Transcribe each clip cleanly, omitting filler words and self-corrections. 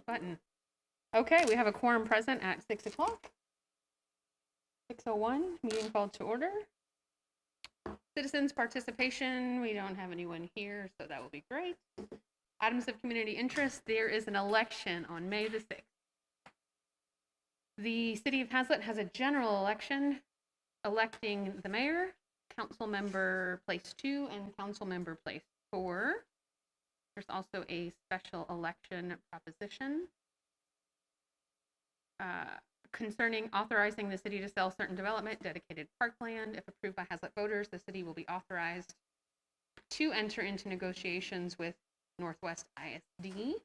button. Okay, we have a quorum present at 6 o'clock. 6:01, meeting called to order. Citizens participation, we don't have anyone here, so that will be great. Items of community interest, there is an election on May the 6th. The City of Haslet has a general election electing the mayor, council member place 2, and council member place 4. There's also a special election proposition concerning authorizing the city to sell certain development, dedicated parkland. If approved by Haslet voters, the city will be authorized to enter into negotiations with Northwest ISD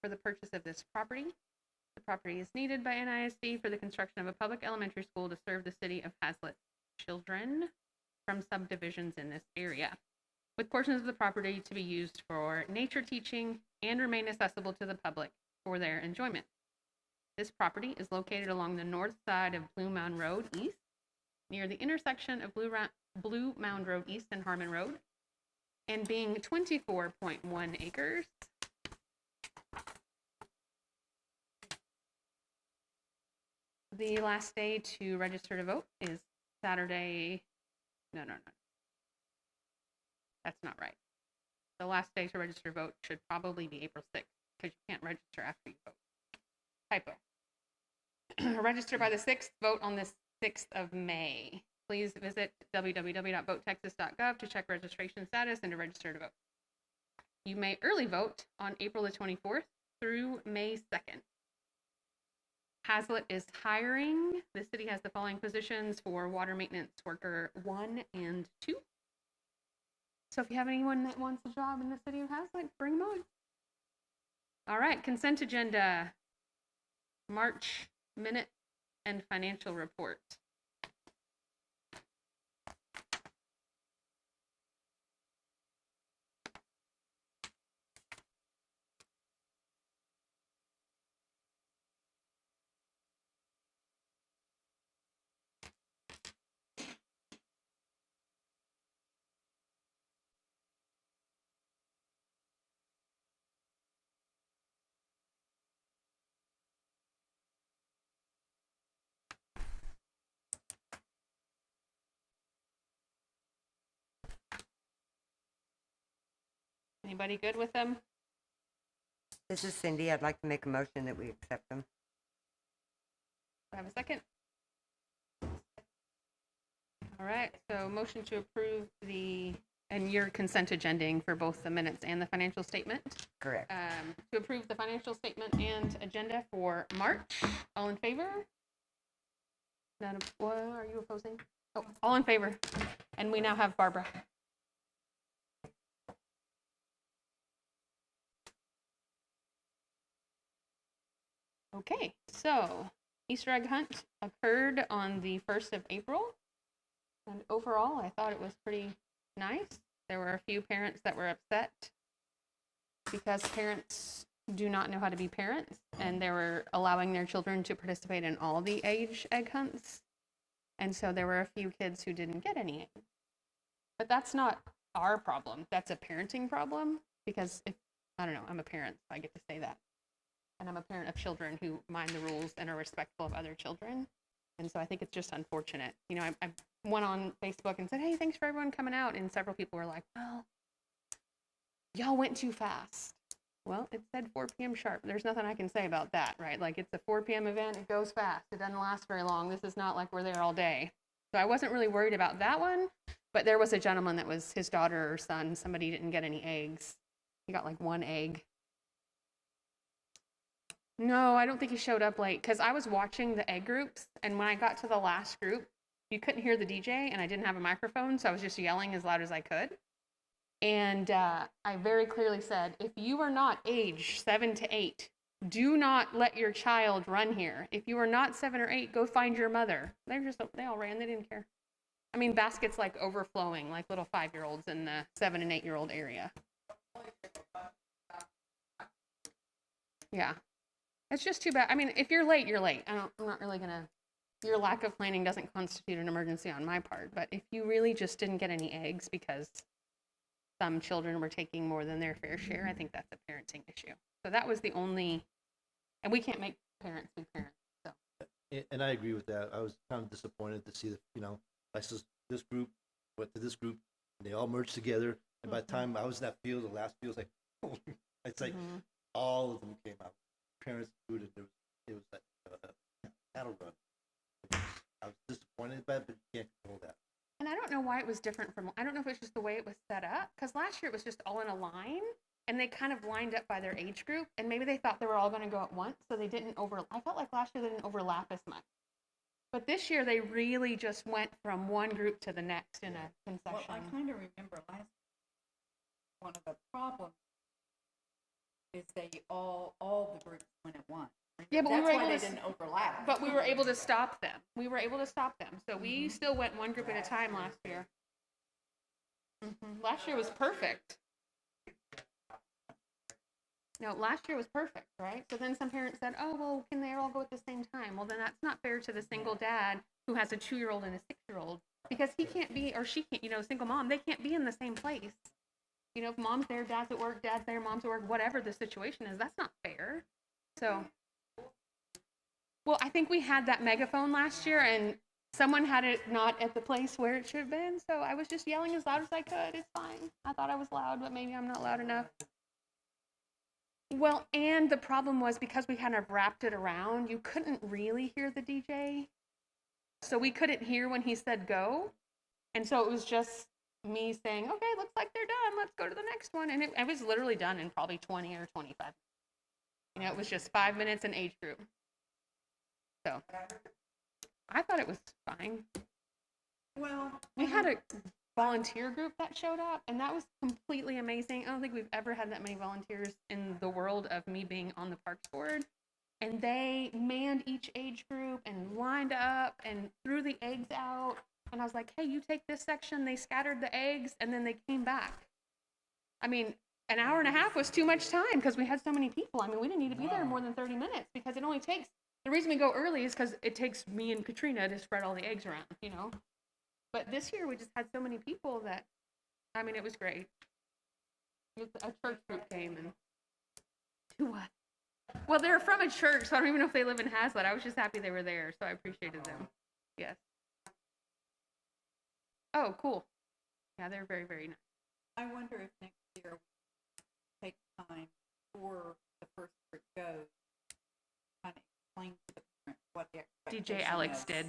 for the purchase of this property. The property is needed by NISD for the construction of a public elementary school to serve the city of Haslet children from subdivisions in this area, with portions of the property to be used for nature teaching and remain accessible to the public for their enjoyment. This property is located along the north side of Blue Mound Road East, near the intersection of Blue Mound Road East and Harmon Road, and being 24.1 acres. The last day to register to vote is Saturday. No. That's not right. The last day to register to vote should probably be April 6th, because you can't register after you vote. Typo. Register by the 6th, vote on the 6th of May. Please visit www.votetexas.gov to check registration status and to register to vote. You may early vote on April the 24th through May 2nd. Haslet is hiring. The city has the following positions for water maintenance worker 1 and 2. So if you have anyone that wants a job in the city of Haslet, bring them on. All right, consent agenda. March minute and financial report. Anybody good with them? This is Cindy. I'd like to make a motion that we accept them. Do I have a second? All right, so motion to approve and your consent agending for both the minutes and the financial statement. Correct. To approve the financial statement and agenda for March. All in favor? None. Are you opposing? Oh, all in favor. And we now have Barbara. Okay, so Easter egg hunt occurred on the 1st of April. And overall, I thought it was pretty nice. There were a few parents that were upset because parents do not know how to be parents, and they were allowing their children to participate in all the age egg hunts. And so there were a few kids who didn't get any eggs. But that's not our problem. That's a parenting problem, because I don't know, I'm a parent, so I get to say that. And I'm a parent of children who mind the rules and are respectful of other children. And so I think it's just unfortunate. You know, I went on Facebook and said, hey, thanks for everyone coming out. And several people were like, well, y'all went too fast. Well, it said 4 p.m. sharp. There's nothing I can say about that, right? Like, it's a 4 p.m. event. It goes fast. It doesn't last very long. This is not like we're there all day. So I wasn't really worried about that one. But there was a gentleman that was his daughter or son. Somebody didn't get any eggs. He got like 1 egg. No, I don't think he showed up late, because I was watching the egg groups, and when I got to the last group, you couldn't hear the DJ, and I didn't have a microphone, so I was just yelling as loud as I could. And I very clearly said, if you are not age 7 to 8, do not let your child run here. If you are not 7 or 8, go find your mother. They all ran. They didn't care. I mean, baskets like overflowing, like little 5-year-olds in the 7 and 8-year-old area. Yeah. It's just too bad. I mean, if you're late, you're late. I'm not really going to, your lack of planning doesn't constitute an emergency on my part. But if you really just didn't get any eggs because some children were taking more than their fair share, I think that's a parenting issue. So that was the only And we can't make parents be parents. So. And I agree with that. I was kind of disappointed to see that, I saw this group went to this group, and they all merged together. And by the time I was in that field, the last field was like, it's like all of them came out, parents included. It was like a cattle run. I was disappointed by it, but you can't control that. And I don't know why it was different from, I don't know if it's just the way it was set up, because last year it was just all in a line, and they kind of lined up by their age group, and maybe they thought they were all going to go at once, so they didn't I felt like last year they didn't overlap as much. But this year they really just went from one group to the next in a concession. Well, I kind of remember last one of the problems is all the groups went at once. Yeah, but that's we were why able they to, didn't overlap. But we were able to stop them. So we still went one group at a time last year. Last year was perfect. No, last year was perfect, right? So then some parents said, oh, well, can they all go at the same time? Well, then that's not fair to the single dad who has a 2-year-old and a 6-year-old, because he can't be, or she can't, single mom, they can't be in the same place. If mom's there, dad's at work, dad's there, mom's at work, whatever the situation is, that's not fair. So, well, I think we had that megaphone last year, and someone had it not at the place where it should have been, so I was just yelling as loud as I could. It's fine. I thought I was loud, but maybe I'm not loud enough. Well, and the problem was because we kind of wrapped it around, you couldn't really hear the DJ. So we couldn't hear when he said go. And so it was just me saying, okay, looks like they're done. Let's go to the next one. And it was literally done in probably 20 or 25 minutes. It was just 5 minutes an age group. So I thought it was fine. Well, we had a volunteer group that showed up, and that was completely amazing. I don't think we've ever had that many volunteers in the world of me being on the parks board. And they manned each age group and lined up and threw the eggs out. And I was like, hey, you take this section. They scattered the eggs, and then they came back. I mean, an hour and a half was too much time because we had so many people. I mean, we didn't need to be there more than 30 minutes because it only takes, the reason we go early is because it takes me and Katrina to spread all the eggs around, But this year we just had so many people that, I mean, it was great. A church group came and, to what? Well, they're from a church, so I don't even know if they live in Haslet. I was just happy they were there, so I appreciated them. Yes. Oh, cool. Yeah, they're very, very nice. I wonder if next year we take time before the first group goes, kind of explain to the parents what the expectation DJ Alex is. did.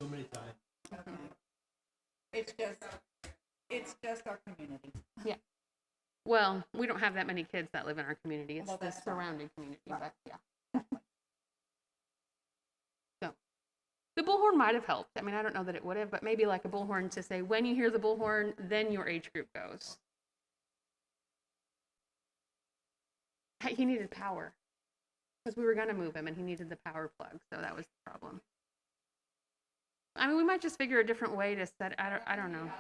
So many times. Okay. It's just our community. Yeah. Well, we don't have that many kids that live in our community. It's Well, the that's surrounding community, right. but yeah. So the bullhorn might have helped. I mean, I don't know that it would have, but maybe like a bullhorn to say, when you hear the bullhorn, then your age group goes. He needed power because we were going to move him and he needed the power plug. So that was the problem. I mean, we might just figure a different way to set, I don't know.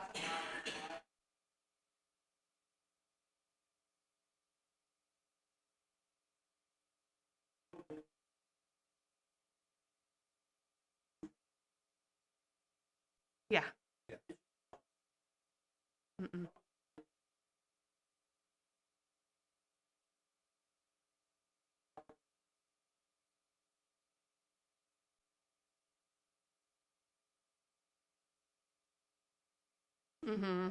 Yeah. Mm-mm. Mm-hmm.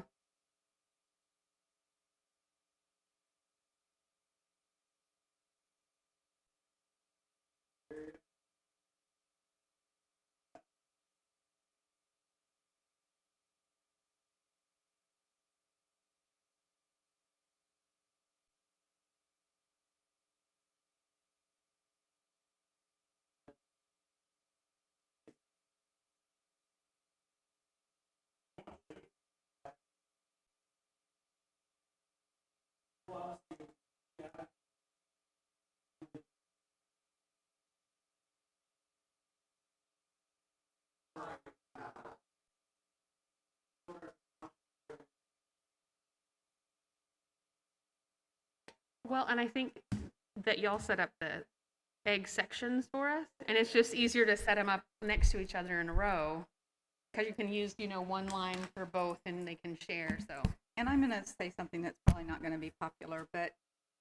Well, and I think that y'all set up the egg sections for us, and it's just easier to set them up next to each other in a row because you can use, one line for both and they can share. So, And I'm going to say something that's probably not going to be popular, but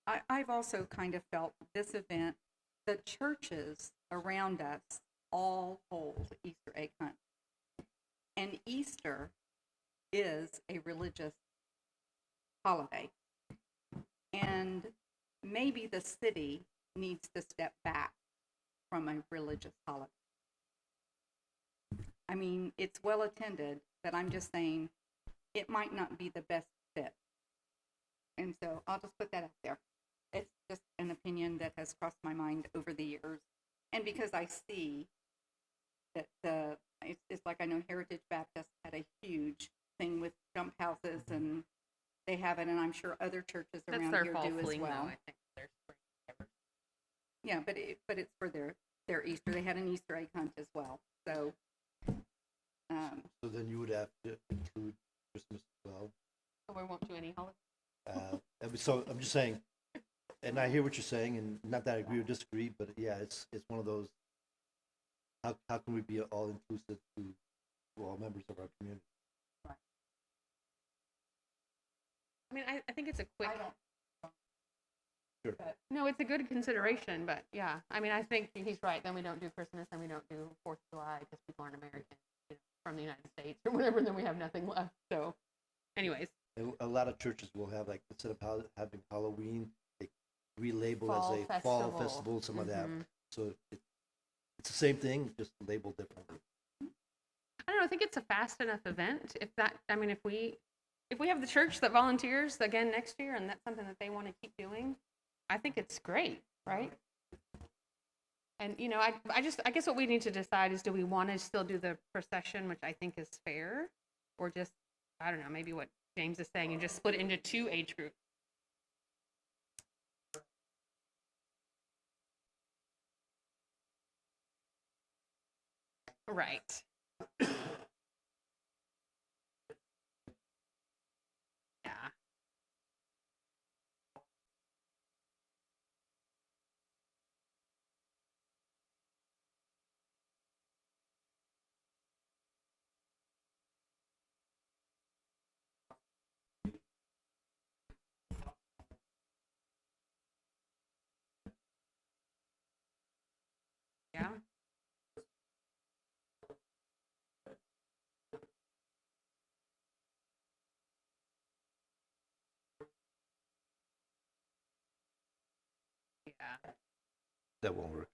I've also kind of felt this event, the churches around us all hold Easter egg hunt. And Easter is a religious holiday. And maybe the city needs to step back from a religious holiday. I mean, it's well attended, but I'm just saying it might not be the best fit. And so I'll just put that out there. It's just an opinion that has crossed my mind over the years. And because I see that it's like I know Heritage Baptist had a huge thing with jump houses, and they have it, and I'm sure other churches That's around their here fall do as fling, well. though, I think. Their spring ever. Yeah, but it's for their Easter. They had an Easter egg hunt as well. So So then you would have to include Christmas as well. So we won't do any holiday. So I'm just saying, and I hear what you're saying, and not that I agree or disagree, but yeah, it's one of those. How can we be all inclusive to all members of our community? I mean, I think it's a quick. I don't. Sure. No, it's a good consideration, but yeah, I mean, I think he's right. Then we don't do Christmas, and we don't do 4th of July because people aren't American, from the United States or whatever, and then we have nothing left. So, anyways. A lot of churches will have, like, instead of having Halloween, they relabel Fall as a fall festival. festival, some of that. Mhm. So it's the same thing, just labeled differently. I don't know. I think it's a fast enough event. If we have the church that volunteers again next year, and that's something that they want to keep doing, I think it's great, right? And I guess what we need to decide is, do we want to still do the procession, which I think is fair, or just, I don't know, maybe what James is saying, and just split it into 2 age groups. Right. Yeah. Yeah. Yeah. That won't work.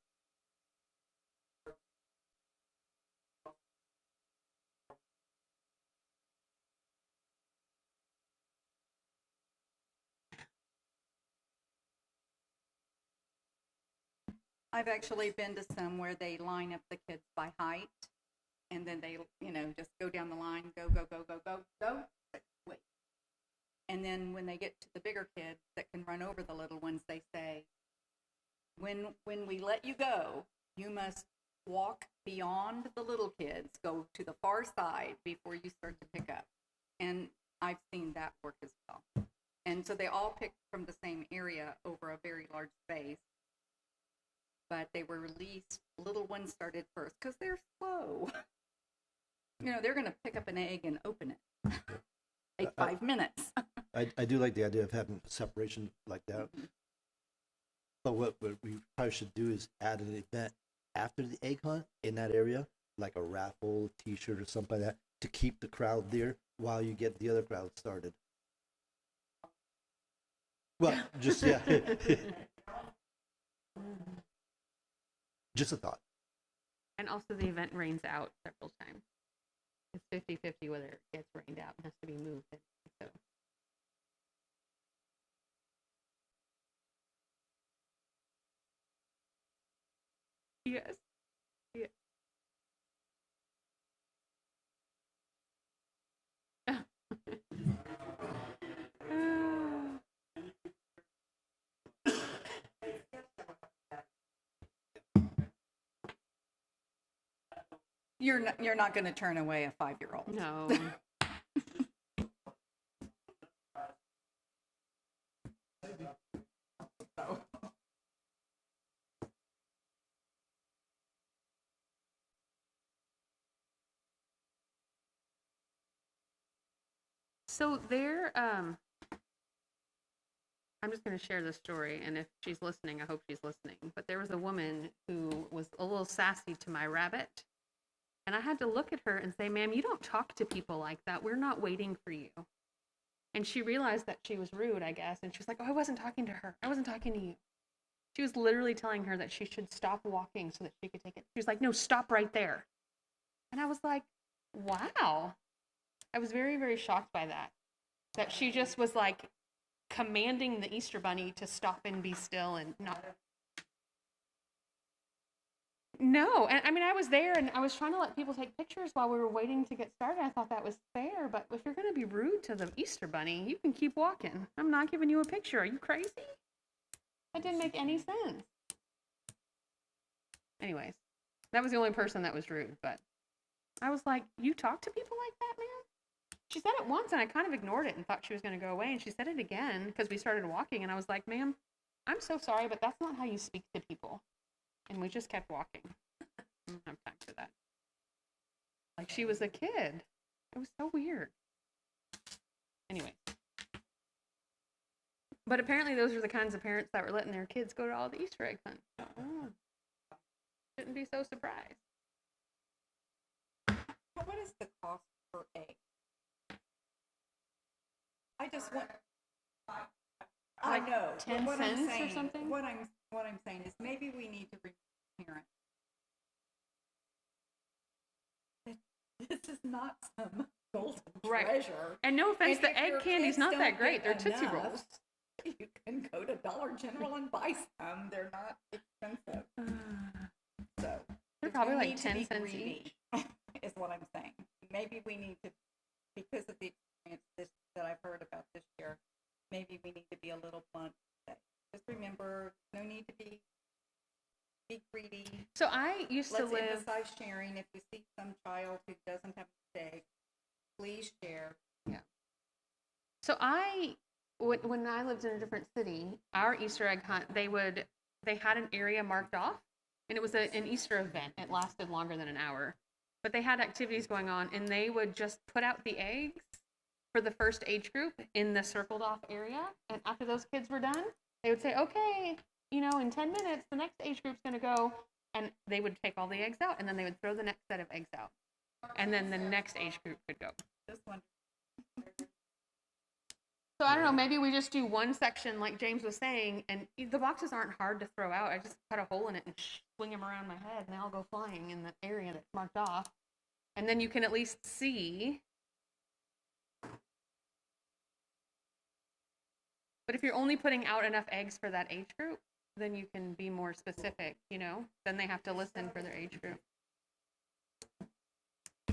I've actually been to some where they line up the kids by height, and then they, just go down the line, go, go, go, go, go, go, wait. And then when they get to the bigger kids that can run over the little ones, they say, when we let you go, you must walk beyond the little kids, go to the far side before you start to pick up. And I've seen that work as well. And so they all picked from the same area over a very large space. But they were released, little ones started first because they're slow. They're going to pick up an egg and open it. Take 5 minutes. I do like the idea of having separation like that. Mhm. But what we probably should do is add an event after the egg hunt in that area, like a raffle, T-shirt, or something like that, to keep the crowd there while you get the other crowd started. Well, just, yeah. Just a thought. And also the event rains out several times. It's 50-50 whether it gets rained out and has to be moved. So. Yes. Yeah. You're not going to turn away a 5-year-old. No. So I'm just going to share this story, and if she's listening, I hope she's listening. But there was a woman who was a little sassy to my rabbit, and I had to look at her and say, ma'am, you don't talk to people like that. We're not waiting for you. And she realized that she was rude, I guess, and she was like, oh, I wasn't talking to her. I wasn't talking to you. She was literally telling her that she should stop walking so that she could take it. She was like, no, stop right there. And I was like, wow. I was very, very shocked by that. That she just was like commanding the Easter Bunny to stop and be still and not. No, and I mean, I was there and I was trying to let people take pictures while we were waiting to get started. I thought that was fair, but if you're going to be rude to the Easter Bunny, you can keep walking. I'm not giving you a picture. Are you crazy? That didn't make any sense. Anyways, that was the only person that was rude, but I was like, you talk to people like that, man? She said it once and I kind of ignored it and thought she was going to go away, and she said it again because we started walking, and I was like, ma'am, I'm so sorry, but that's not how you speak to people. And we just kept walking. I don't have time for that. Like she was a kid. It was so weird. Anyway. But apparently those are the kinds of parents that were letting their kids go to all the Easter egg hunts. Oh. Shouldn't be so surprised. What is the cost per egg? I just want. I know. 10 what cents I'm saying, or something? What I'm saying is maybe we need to remind parents. This is not some golden treasure. And no offense, And the if egg your candy's kids not don't that great. They're get Tootsie enough, Rolls. You can go to Dollar General and buy some. They're not expensive. So They're probably we like need to 10 be cents greedy, each. is what I'm saying. Maybe we need to, because of the experience that I've heard about this year, maybe we need to be a little blunt. Just remember, no need to be greedy. So I used to Let's live. emphasize sharing. If you see some child who doesn't have a steak, please share. Yeah. So when I lived in a different city, our Easter egg hunt, they had an area marked off, and it was an Easter event. It lasted longer than an hour, but they had activities going on, and they would just put out the eggs for the first age group in the circled off area. And after those kids were done, they would say, okay, in 10 minutes, the next age group's going to go. And they would take all the eggs out, and then they would throw the next set of eggs out. And then the next age group could go. This one. So I don't know, maybe we just do one section like James was saying, and the boxes aren't hard to throw out. I just cut a hole in it and swing them around my head, and they all go flying in the area that's marked off. And then you can at least see. But if you're only putting out enough eggs for that age group, then you can be more specific, Then they have to listen for their age group.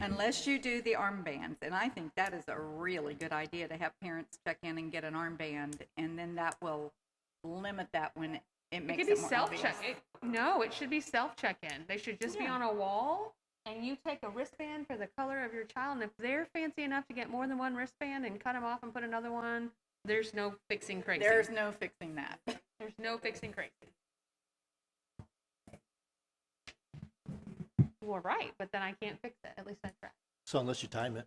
Unless you do the armbands, and I think that is a really good idea to have parents check in and get an armband, and then that will limit that when it makes it could be more self-check. obvious. No, it should be self-check-in. They should just be on a wall, and you take a wristband for the color of your child, and if they're fancy enough to get more than one wristband and cut them off and put another one, there's no fixing crazy. There's no fixing that. There's no fixing crazy. Well, right, but then I can't fix it. At least I tried. So unless you time it,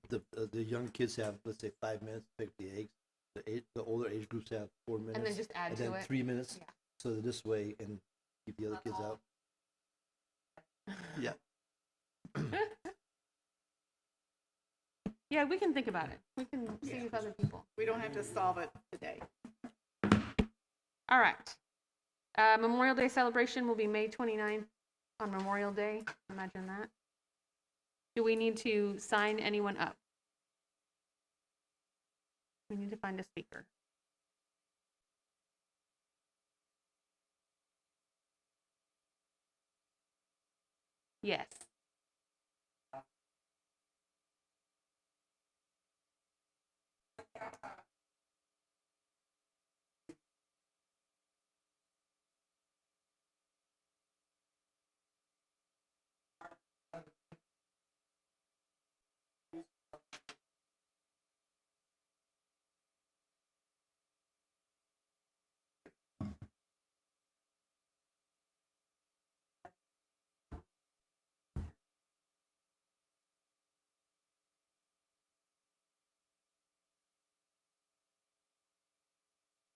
the young kids have, let's say, 5 minutes to pick the eggs. The older age groups have 4 minutes. And then just add and to then it. 3 minutes. Yeah. So that this way, and keep the other kids out. Yeah. Yeah, we can think about it. We can see with other people. We don't have to solve it today. All right. Memorial Day celebration will be May 29th on Memorial Day. Imagine that. Do we need to sign anyone up? We need to find a speaker. Yes.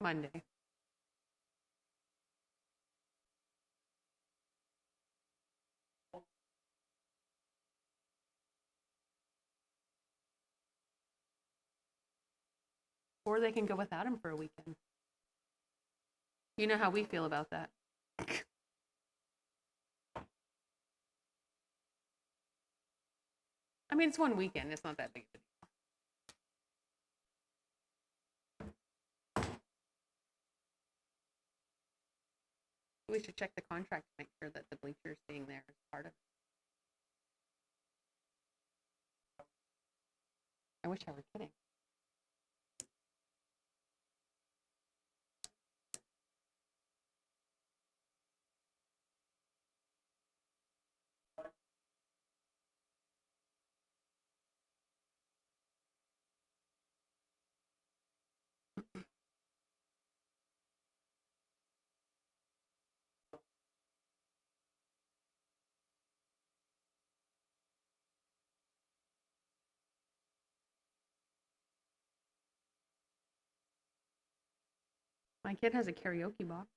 Monday. Or they can go without him for a weekend. You know how we feel about that. I mean, it's one weekend. It's not that big of a deal. We should check the contract to make sure that the bleachers being there is part of it. I wish I were kidding. My kid has a karaoke box.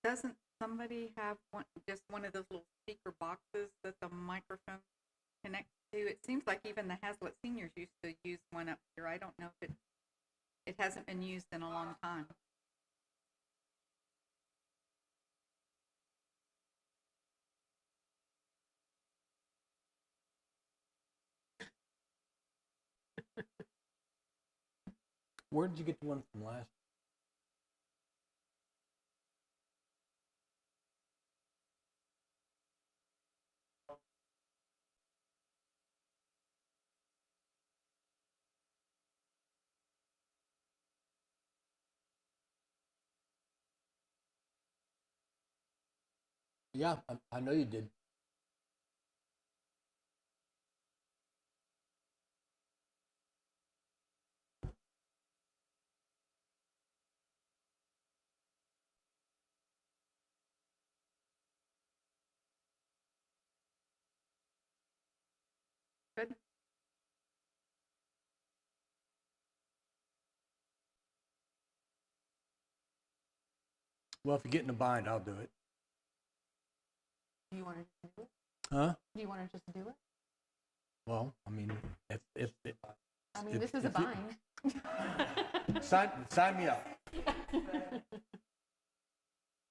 Doesn't somebody have just one of those little speaker boxes that the microphone connects to? It seems like even the Haslet seniors used to use one up here. I don't know if it hasn't been used in a long time. Where did you get the one from last? Yeah, I know you did. Good. Well, if you get in a bind, I'll do it. Do you want to just do it? Huh? Do you want to just do it? Well, I mean, if I mean, if- this is a if you- bind. sign me up.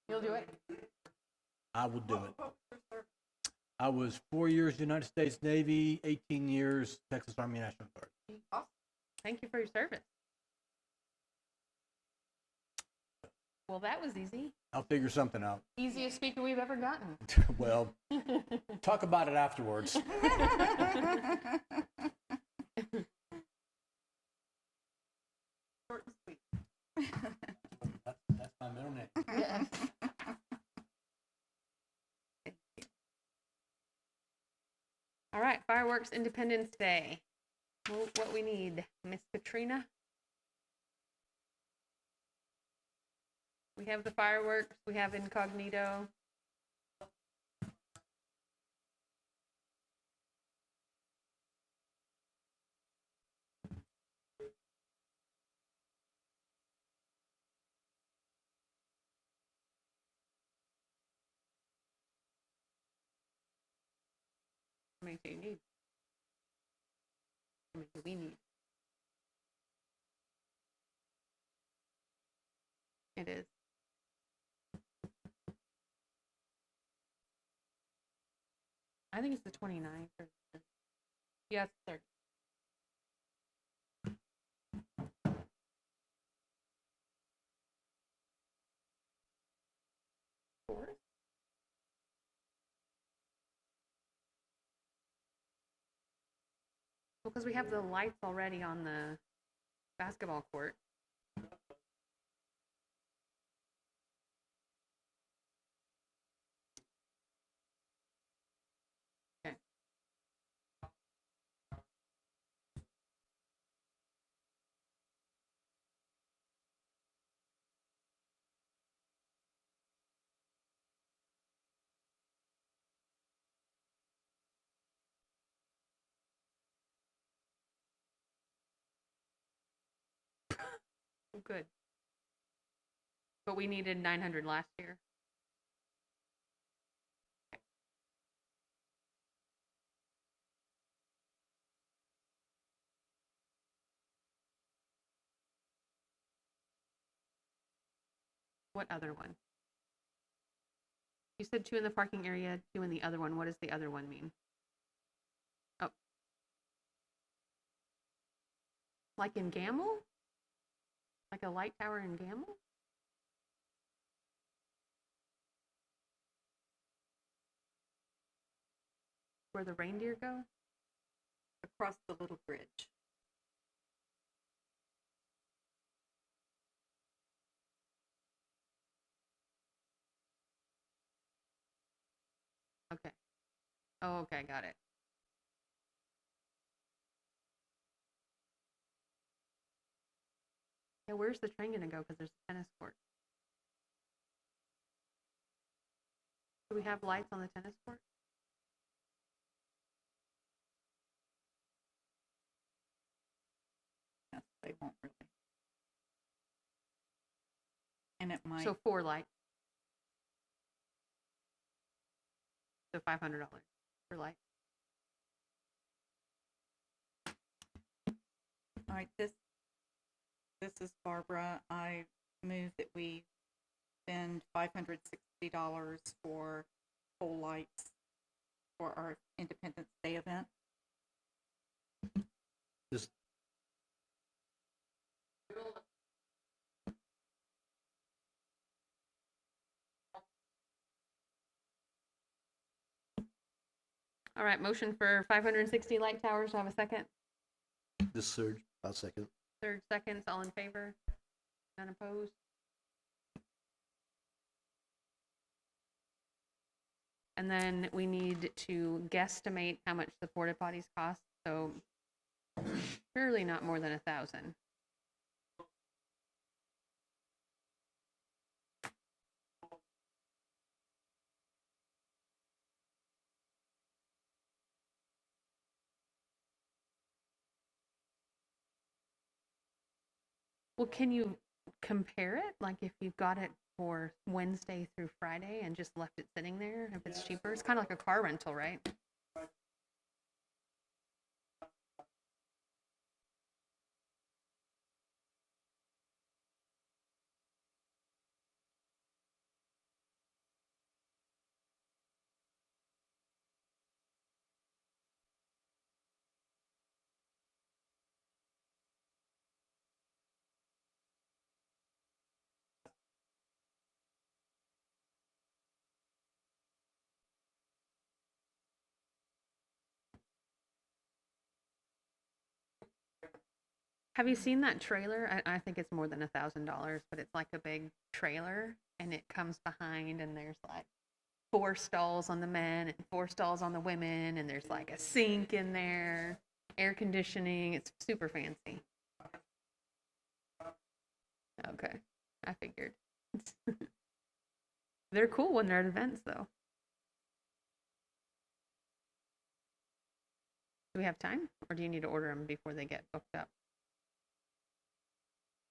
You'll do it? I will do it. I was 4 years United States Navy, 18 years Texas Army National Guard. Awesome. Thank you for your service. Well, that was easy. I'll figure something out. Easiest speaker we've ever gotten. Well, talk about it afterwards. Short and sweet. That's my middle name. Yes. All right, fireworks Independence Day. What we need, Miss Katrina? We have the fireworks, we have incognito. How many do you need? How many do we need? It is. I think it's the 29th. Or yeah, it's the 30th. Fourth? Well, because we have the lights already on the basketball court. Okay. Oh, good. But we needed 900 last year. What other one? You said 2 in the parking area, 2 in the other one. What does the other one mean? Oh. Like in Gamble? Like a light tower in Gamble? Where the reindeer go? Across the little bridge. Okay. Oh, okay, got it. Yeah, where's the train gonna go? Because there's a tennis court. Do we have lights on the tennis court? Yes, they won't really. And it might. So 4 lights. So $500 per light. All right, this is Barbara. I move that we spend $560 for pole lights for our Independence Day event. Just All right, motion for 560 light towers. Do I have a second? this surge. I'll second. Third, seconds, all in favor? None opposed? And then we need to guesstimate how much the porta potties cost. So surely not more than 1,000. Well, can you compare it? Like if you got it for Wednesday through Friday and just left it sitting there, if it's cheaper, it's kind of like a car rental, right? Have you seen that trailer? I think it's more than $1,000, but it's like a big trailer and it comes behind and there's like 4 stalls on the men and 4 stalls on the women and there's like a sink in there, air conditioning. It's super fancy. Okay, I figured. They're cool when they're at events though. Do we have time or do you need to order them before they get booked up?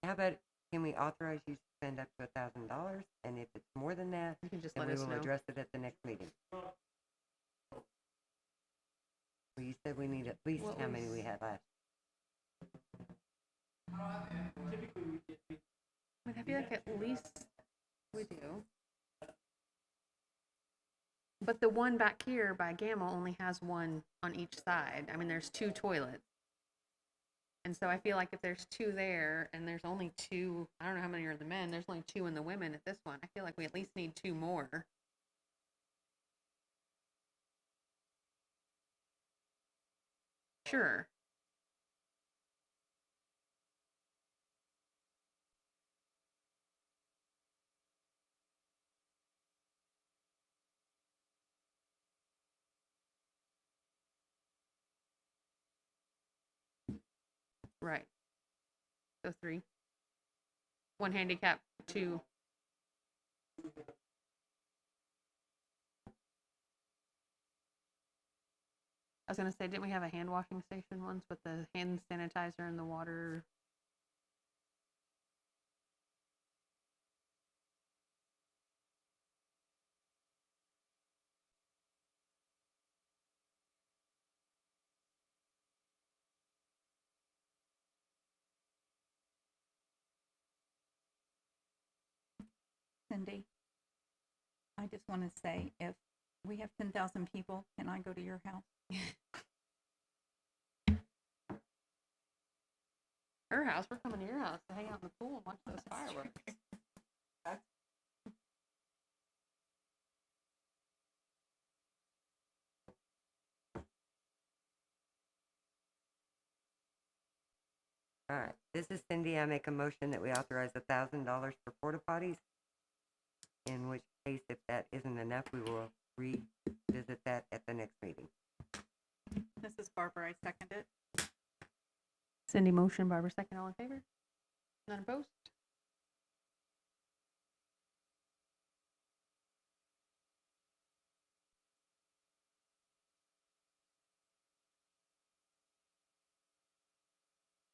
How about, can we authorize you to spend up to $1,000? And if it's more than that, You can just then let we us will know. address it at the next meeting. Well, you said we need at least What how many we was- had last. I feel like at least we do. But the one back here by Gamma only has one on each side. I mean, there's 2 toilets. And so I feel like if there's 2 there and there's only 2, I don't know how many are the men, there's only 2 in the women at this one. I feel like we at least need 2 more. Sure. Right. So 3. 1 handicap, 2. I was gonna say, didn't we have a hand washing station once with the hand sanitizer and the water? Cindy, I just want to say, if we have 10,000 people, can I go to your house? Her house, we're coming to your house to hang out in the pool and watch those fireworks. All right, this is Cindy. I make a motion that we authorize $1,000 for porta potties. In which case, if that isn't enough, we will revisit that at the next meeting. This is Barbara, I second it. Cindy motion, Barbara second, all in favor? None opposed?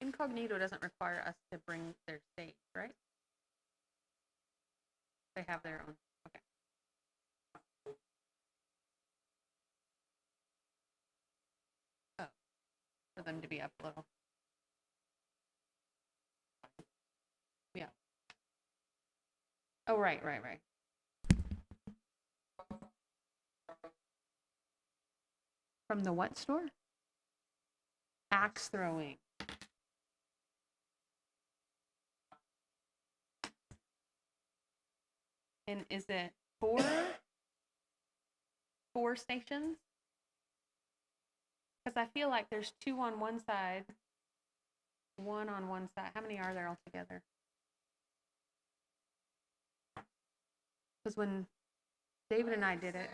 Incognito doesn't require us to bring their stage, right? They have their own. Okay. Oh, for them to be up a little. Yeah. Oh, right. From the what store? Axe throwing. And is it four stations? Because I feel like there's 2 on one side, 1 on one side. How many are there altogether? Because when David and I did it,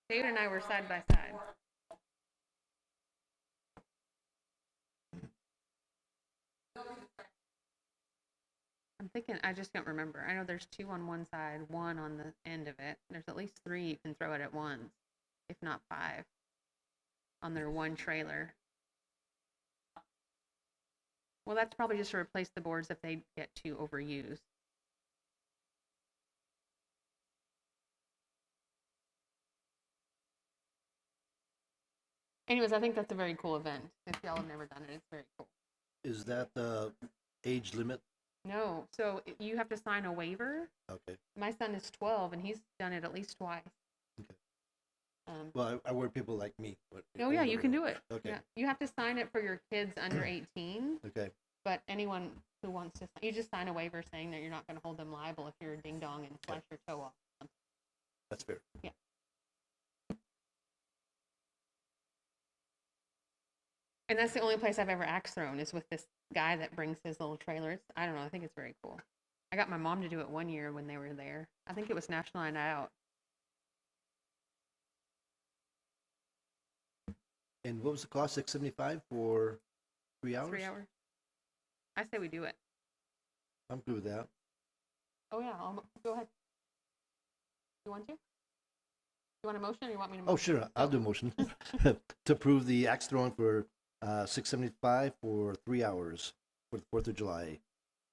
David and I were side by side. I'm thinking, I just don't remember. I know there's 2 on one side, 1 on the end of it. There's at least 3 you can throw it at once, if not 5, on their one trailer. Well, that's probably just to replace the boards if they get too overused. Anyways, I think that's a very cool event. If y'all have never done it, it's very cool. Is that the age limit? No, so you have to sign a waiver. Okay. My son is 12, and he's done it at least twice. Okay. Well, I wear people like me. Oh, yeah, you can do it. Okay. Yeah. You have to sign it for your kids under 18. Okay. But anyone who wants to, you just sign a waiver saying that you're not going to hold them liable if you're a ding dong and slash your toe off. That's fair. Yeah. And that's the only place I've ever axe thrown is with this guy that brings his little trailer. I don't know. I think it's very cool. I got my mom to do it one year when they were there. I think it was National Night Out. And what was the cost? $675 for 3 hours? 3 hours. I say we do it. I'm good with that. Oh, yeah. Go ahead. You want to? You want a motion or you want me to Oh, sure. I'll do a motion to approve the axe throwing for $675 for 3 hours for the 4th of July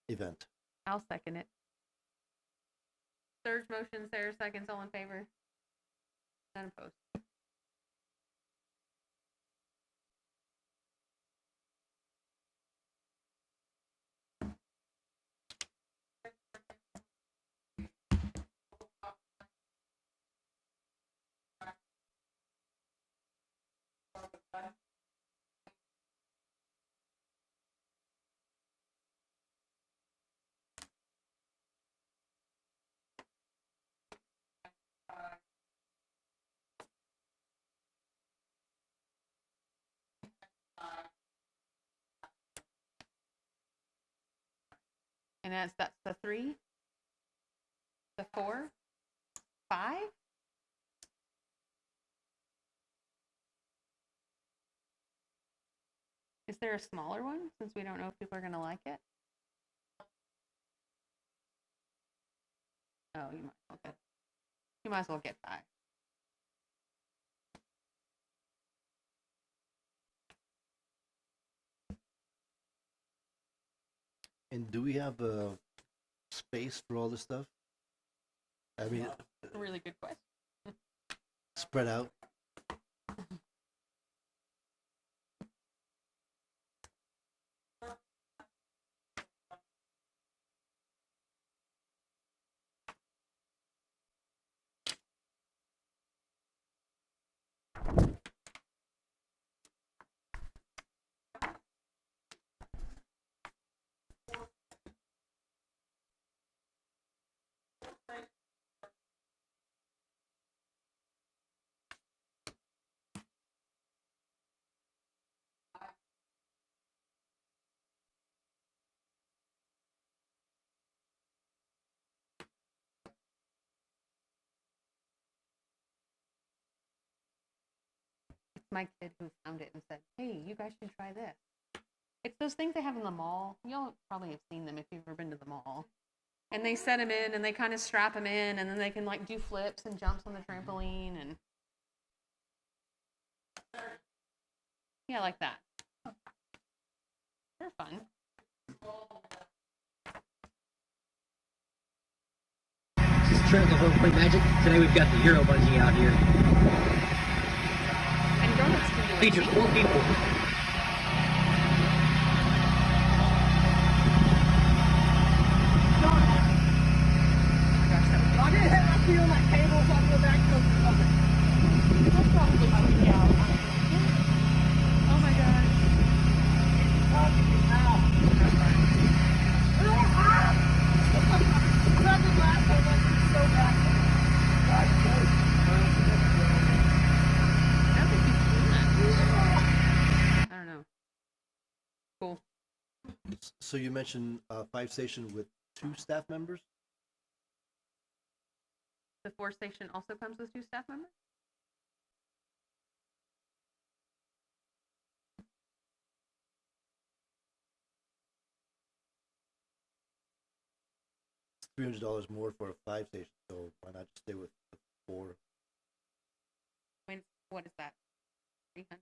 event. I'll second it. Third motion, Sarah seconds, all in favor? None opposed. And that's the 3, the 4, 5. Is there a smaller one since we don't know if people are going to like it? Oh, you might as well get 5. And do we have a space for all this stuff? I mean, A really good question. spread out. my kid who found it and said, "Hey, you guys should try this." It's those things they have in the mall. Y'all probably have seen them if you've ever been to the mall. And they set them in and they kind of strap them in, and then they can like do flips and jumps on the trampoline and yeah, like that. They're fun. This is Trent of Home Play Magic. Today we've got the Euro Bungee out here. And donuts can do it. Features 4 people. Oh my gosh. I don't think you can. I don't know. Cool. So you mentioned Five Station with 2 staff members? The 4 station also comes with 2 staff members? It's $300 more for a 5 station, so why not just stay with the 4? I mean, what is that? 300?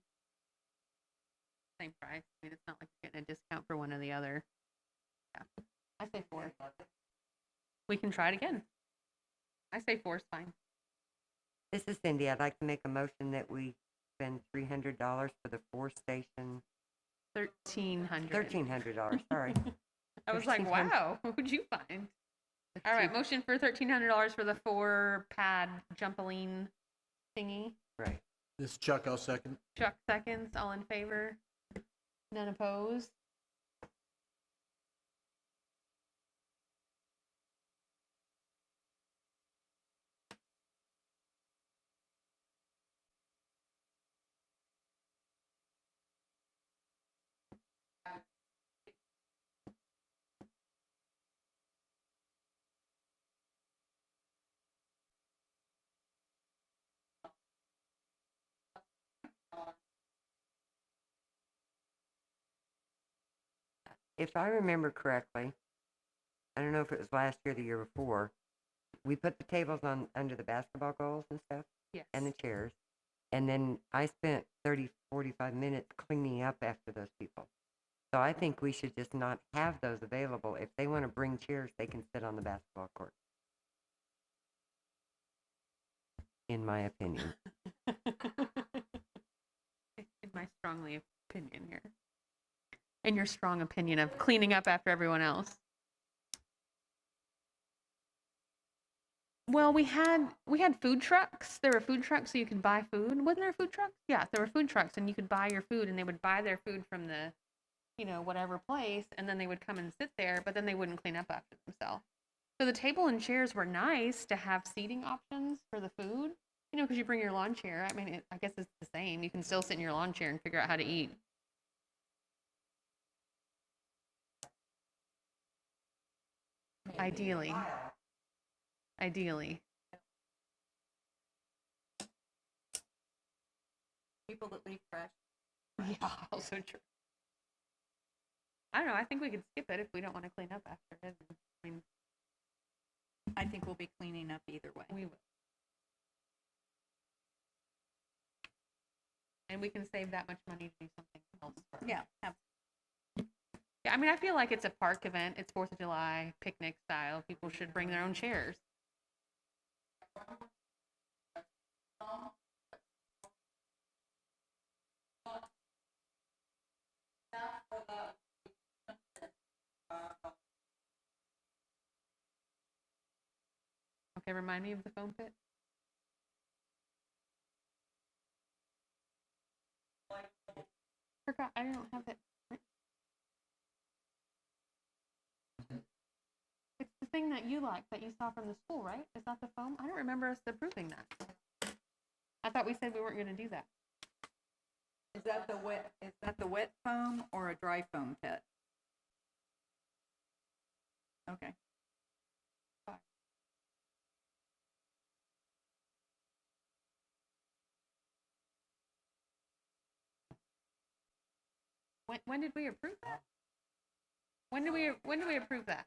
Same price. I mean, it's not like you're getting a discount for one or the other. Yeah. I say 4. We can try it again. I say 4 is fine. This is Cindy. I'd like to make a motion that we spend $300 for the 4 station. $1,300. $1,300. Sorry. I was like, 1,300. wow, what'd you find? All right, motion for $1,300 for the 4 pad jumpaline thingy. Right. This is Chuck, I'll second. Chuck seconds. All in favor? None opposed? If I remember correctly, I don't know if it was last year or the year before, we put the tables on under the basketball goals and stuff Yes. and the chairs. And then I spent 30, 45 minutes cleaning up after those people. So I think we should just not have those available. If they want to bring chairs, they can sit on the basketball court. In my opinion. In my strongly opinion here. In your strong opinion of cleaning up after everyone else. Well, we had food trucks. There were food trucks so you could buy food. Wasn't there food trucks? Yeah, there were food trucks and you could buy your food, and they would buy their food from the, whatever place, and then they would come and sit there, but then they wouldn't clean up after themselves. So the table and chairs were nice to have seating options for the food, because you bring your lawn chair. I mean, I guess it's the same. You can still sit in your lawn chair and figure out how to eat. Ideally. People that leave trash. Yeah, also true. I don't know. I think we could skip it if we don't want to clean up after it. I mean, I think we'll be cleaning up either way. we will. And we can save that much money to do something else. Yeah. Yeah, I mean, I feel like it's a park event. It's 4th of July, picnic style. People should bring their own chairs. Okay, remind me of the foam pit. Forgot, I don't have it. It's the thing that you liked that you saw from the school, right? Is that the foam? I don't remember us approving that. I thought we said we weren't going to do that. Is that the wet foam or a dry foam pit? Okay. When did we approve that? When did we approve that?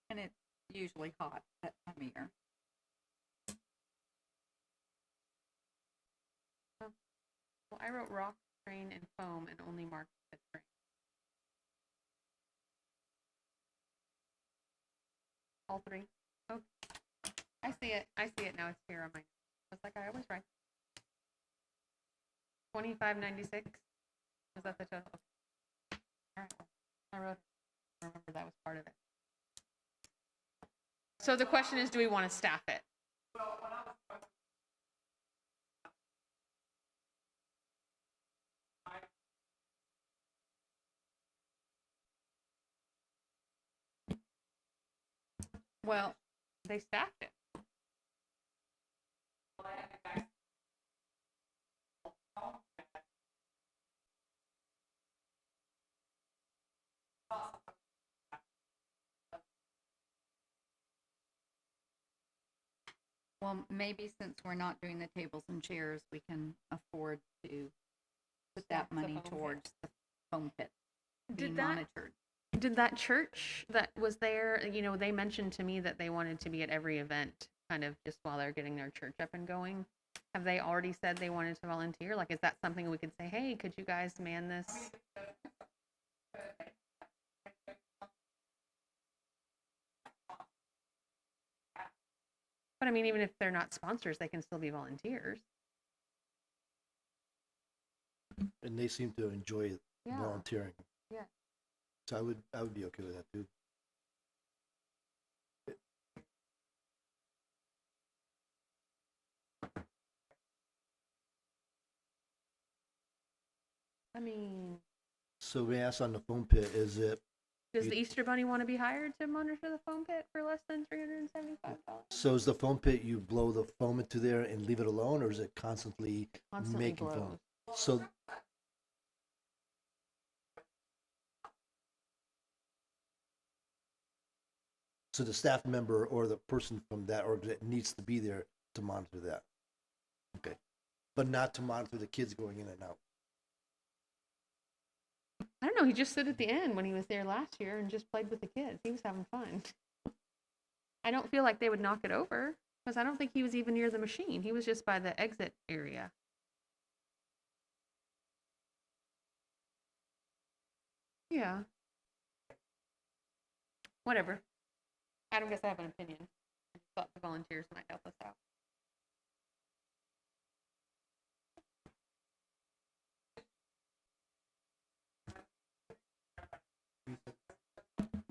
And it's usually hot that time of year. Well, I wrote rock, train, and foam, and only marked the train. All three. Oh, I see it. I see it now. It's here on my. It's like I always write. 2596. Was that the total? Okay. All right. I wrote it. I remember that was part of it. So the question is, do we want to staff it? Well, they staffed it. Well, maybe since we're not doing the tables and chairs, we can afford to put Staff that the money foam pit. towards the foam pit being Did that monitored. Did that church that was there, you know, they mentioned to me that they wanted to be at every event, kind of just while they're getting their church up and going. Have they already said they wanted to volunteer? Like, is that something we could say, hey, could you guys man this? But I mean, even if they're not sponsors, they can still be volunteers. And they seem to enjoy Yeah. volunteering. Yeah. So I would be okay with that too. I mean, So we asked on the foam pit, is it, does You- the Easter Bunny want to be hired to monitor the foam pit for less than $375? so is the foam pit, you blow the foam into there and leave it alone, or is it constantly Constantly making blows. foam? So so the staff member or the person from that organization needs to be there to monitor that. Okay. But not to monitor the kids going in and out. I don't know. He just stood at the end when he was there last year and just played with the kids. He was having fun. I don't feel like they would knock it over because I don't think he was even near the machine. He was just by the exit area. Yeah. Whatever. I don't guess I have an opinion. I just thought the volunteers might help us out.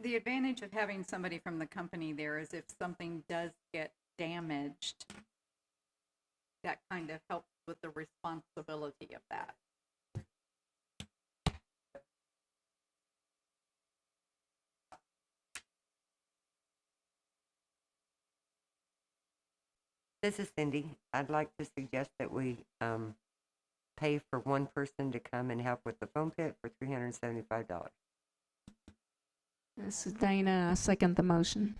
The advantage of having somebody from the company there is if something does get damaged, that kind of helps with the responsibility of that. This is Cindy. I'd like to suggest that we pay for one person to come and help with the foam pit for $375. This is Dana. I second the motion.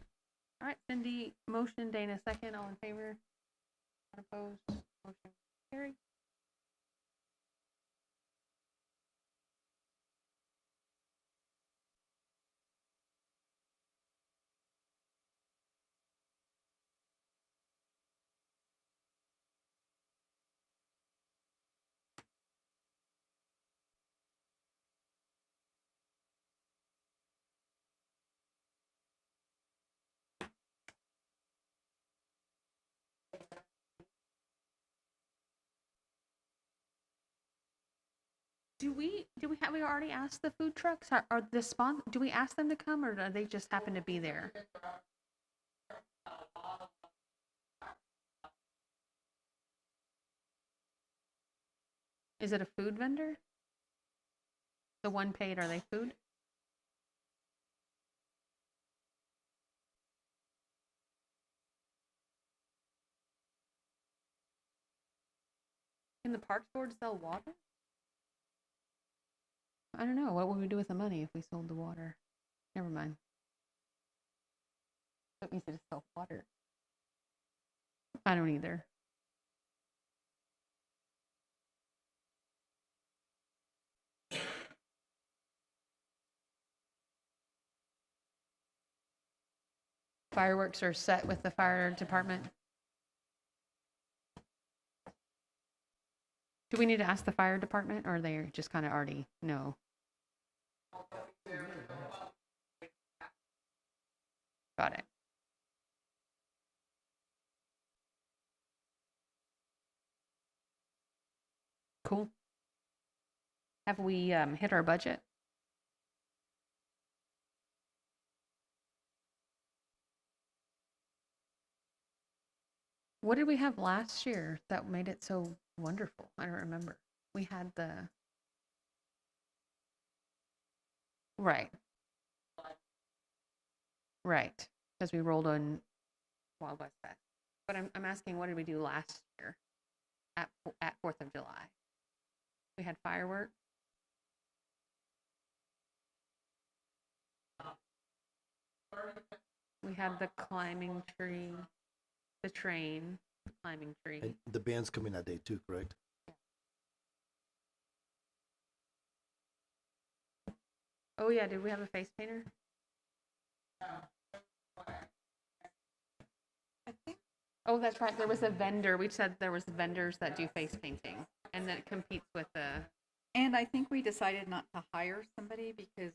All right, Cindy, motion, Dana, second. All in favor? Opposed? Motion carried. Do we have we already asked the food trucks? Are the do we ask them to come or do they just happen to be there? Is it a food vendor? The one paid, are they food? Can the Parks Board sell water? I don't know. What would we do with the money if we sold the water? Never mind. So easy to sell water. I don't either. Fireworks are set with the fire department. Do we need to ask the fire department, or they just kind of already know? Got it. Cool. Have we hit our budget? What did we have last year that made it so wonderful? I don't remember. We had the... Right. Right. Because we rolled on Wild West Fest. But I'm asking, what did we do last year at 4th of July? We had fireworks. We had the climbing tree, the train, the climbing tree. And the band's coming that day too, correct? Oh yeah, did we have a face painter? I think Oh, that's right. There was a vendor. We said there was vendors that do face painting, and that competes with the... And I think we decided not to hire somebody because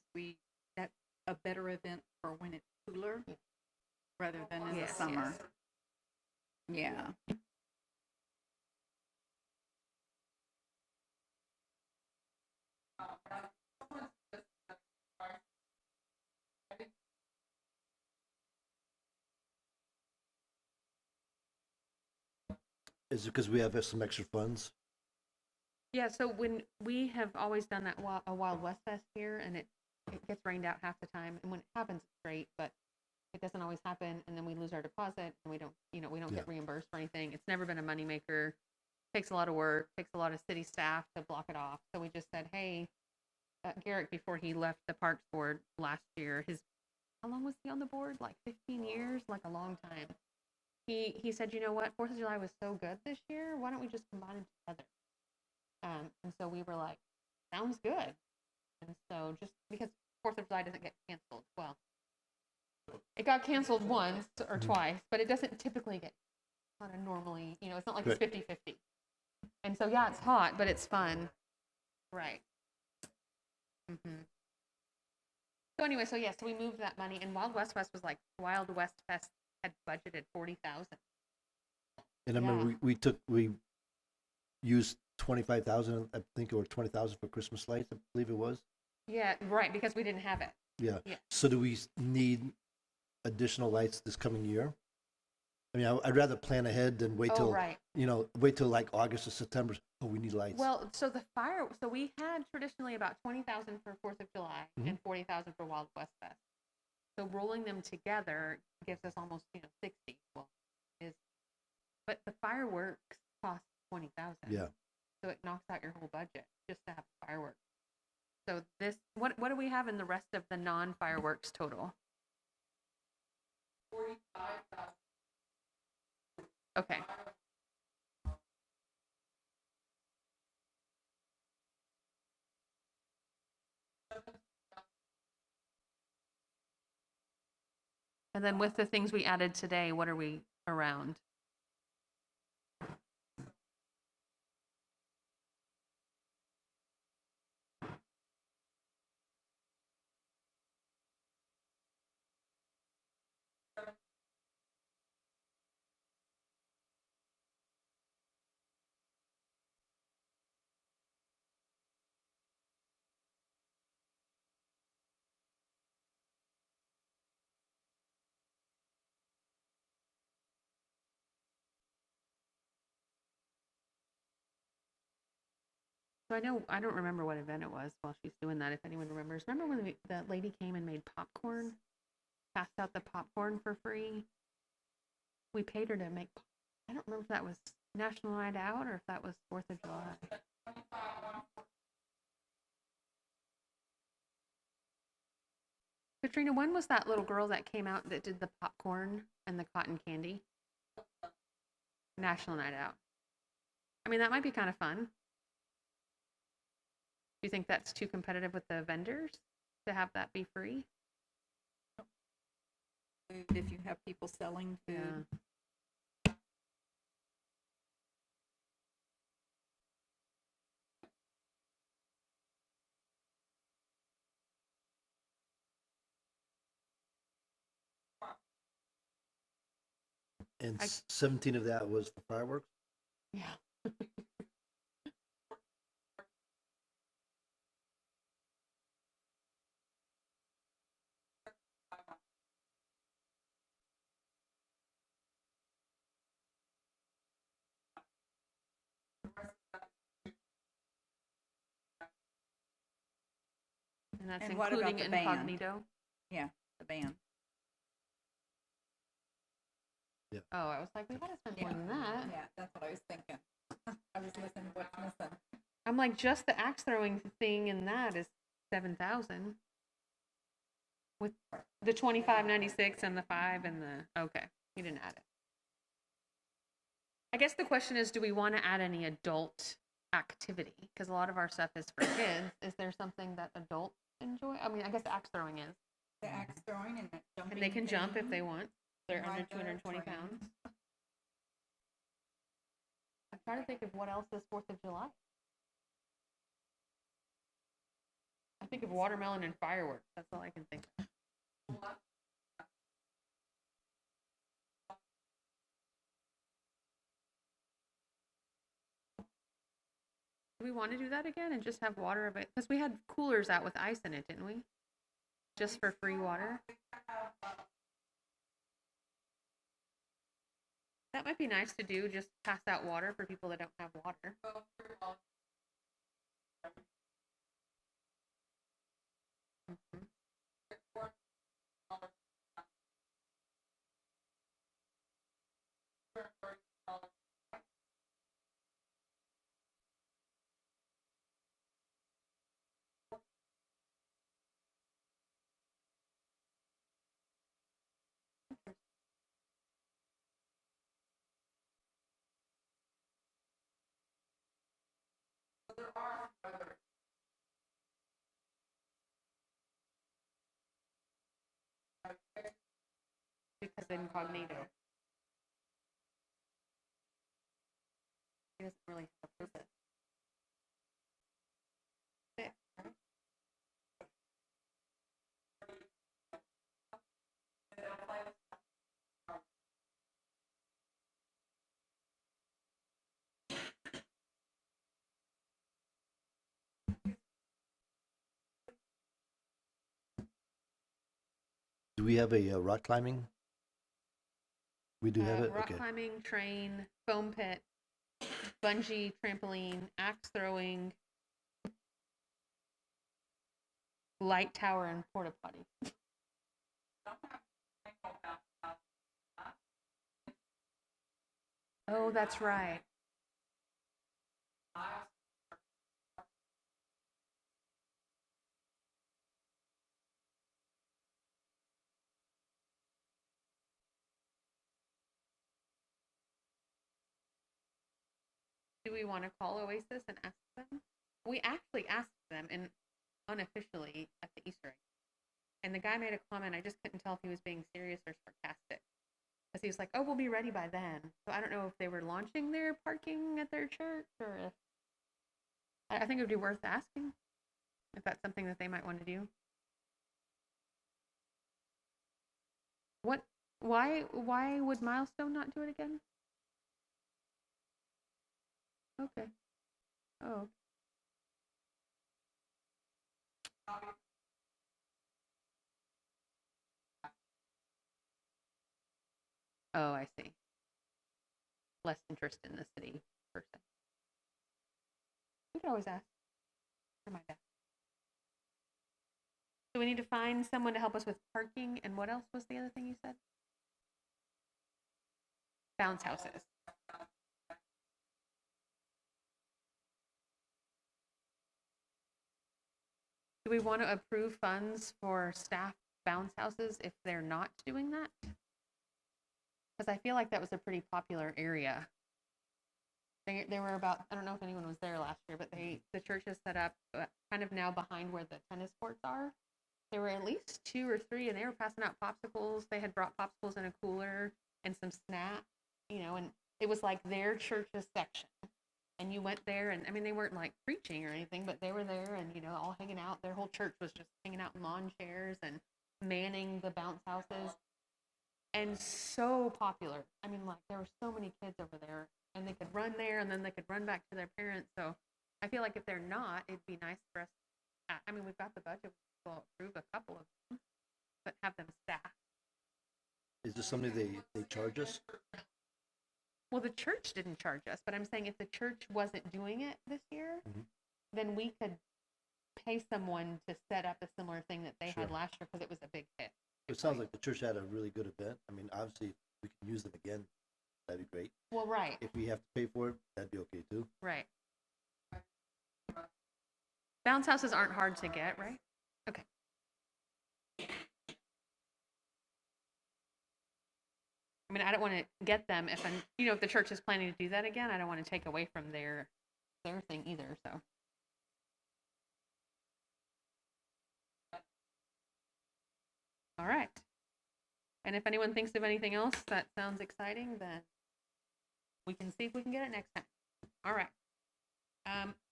that's a better event for when it's cooler rather than in the summer. Yeah. Is it because we have some extra funds? Yeah, so when we have always done that a Wild West Fest here, and it gets rained out half the time, and when it happens, it's great, but it doesn't always happen, and then we lose our deposit, and we don't get reimbursed for anything. It's never been a moneymaker. Takes a lot of work, takes a lot of city staff to block it off. So we just said, hey, Garrett, before he left the Parks Board last year, how long was he on the board? Like 15 years, like a long time. He said, you know what, 4th of July was so good this year, why don't we just combine them together? And so we were like, sounds good. And so just because 4th of July doesn't get canceled, well, it got canceled once or twice, but it doesn't typically get kind of normally, it's not like it's 50-50. And so, yeah, it's hot, but it's fun. Right. Mm-hmm. So anyway, so we moved that money, and Wild West Fest was like, Wild West Fest had budgeted $40,000. And I remember we used 25,000, I think, or 20,000 for Christmas lights, I believe it was. Yeah, right, because we didn't have it. Yeah. So do we need additional lights this coming year? I mean, I'd rather plan ahead than wait till, wait till like August or September. Oh, we need lights. Well, so we had traditionally about 20,000 for 4th of July and 40,000 for Wild West Fest. So rolling them together gives us almost, 60. Well, but the fireworks cost 20,000. Yeah. So it knocks out your whole budget just to have fireworks. So what do we have in the rest of the non-fireworks total? 45,000. Okay. And then with the things we added today, what are we around? So I don't remember what event it was while she's doing that, if anyone remembers. Remember when the lady came and made popcorn? Passed out the popcorn for free? We paid her to make, I don't remember if that was National Night Out, or if that was 4th of July. Katrina, when was that little girl that came out that did the popcorn and the cotton candy? National Night Out. I mean, that might be kind of fun. Do you think that's too competitive with the vendors to have that be free? Food, if you have people selling food. Yeah. And I- 17 of that was for fireworks. Yeah. And that's And what about including the band? incognito. Yeah, the band. Oh, I was like, we gotta spend more than that. Yeah, that's what I was thinking. I was listening to what's missing. I'm like, just the axe throwing thing in that is 7,000. With the 25.96 and the 5 and the okay, you didn't add it. I guess the question is, do we want to add any adult activity? Because a lot of our stuff is for kids. Is there something that adults enjoy? I mean, I guess axe throwing is. The axe throwing and that jumping. And they can jump if they thing. want. They're under Ride 220 train. pounds. I'm trying to think of what else is 4th of July. I think of watermelon and fireworks. That's all I can think of. Do we want to do that again and just have water of it? Because we had coolers out with ice in it, didn't we? Just for free water. That might be nice to do, just pass out water for people that don't have water. Mhm. Because incognito. It doesn't really have a purpose. Yeah. Do we have a rock climbing? We do have it. Rock Okay. climbing, train, foam pit, bungee, trampoline, axe throwing, light tower, and porta potty. Oh, that's right. Do we want to call Oasis and ask them? We actually asked them and unofficially at the Easter egg. And the guy made a comment. I just couldn't tell if he was being serious or sarcastic. Because he was like, oh, we'll be ready by then. So I don't know if they were launching their parking at their church or if. I think it would be worth asking if that's something that they might want to do. What? Why would Milestone not do it again? Okay. Oh. Oh, I see. Less interest in the city person. We could always ask. I might ask. So we need to find someone to help us with parking, and what else was the other thing you said? Bounce houses. Do we want to approve funds for staff bounce houses if they're not doing that? Because I feel like that was a pretty popular area. There were about, I don't know if anyone was there last year, but the church has set up kind of now behind where the tennis courts are. There were at least 2 or 3, and they were passing out popsicles. They had brought popsicles in a cooler and some snacks, you know, and it was like their church's section. And you went there, and I mean, they weren't like preaching or anything, but they were there and, you know, all hanging out. Their whole church was just hanging out in lawn chairs and manning the bounce houses. And so popular. I mean, like, there were so many kids over there, and they could run there, and then they could run back to their parents. So I feel like if they're not, it'd be nice for us. I mean, we've got the budget. We'll approve a couple of them, but have them staffed. Is this something they charge us? Well, the church didn't charge us, but I'm saying if the church wasn't doing it this year, then we could pay someone to set up a similar thing that they had last year because it was a big hit. It sounds like the church had a really good event. I mean, obviously, if we can use them again, that'd be great. Well, right. If we have to pay for it, that'd be okay too. Right. Bounce houses aren't hard to get, right? Okay. I mean, I don't want to get them if I'm, you know, if the church is planning to do that again, I don't want to take away from their thing either, so. All right. And if anyone thinks of anything else that sounds exciting, then we can see if we can get it next time. All right.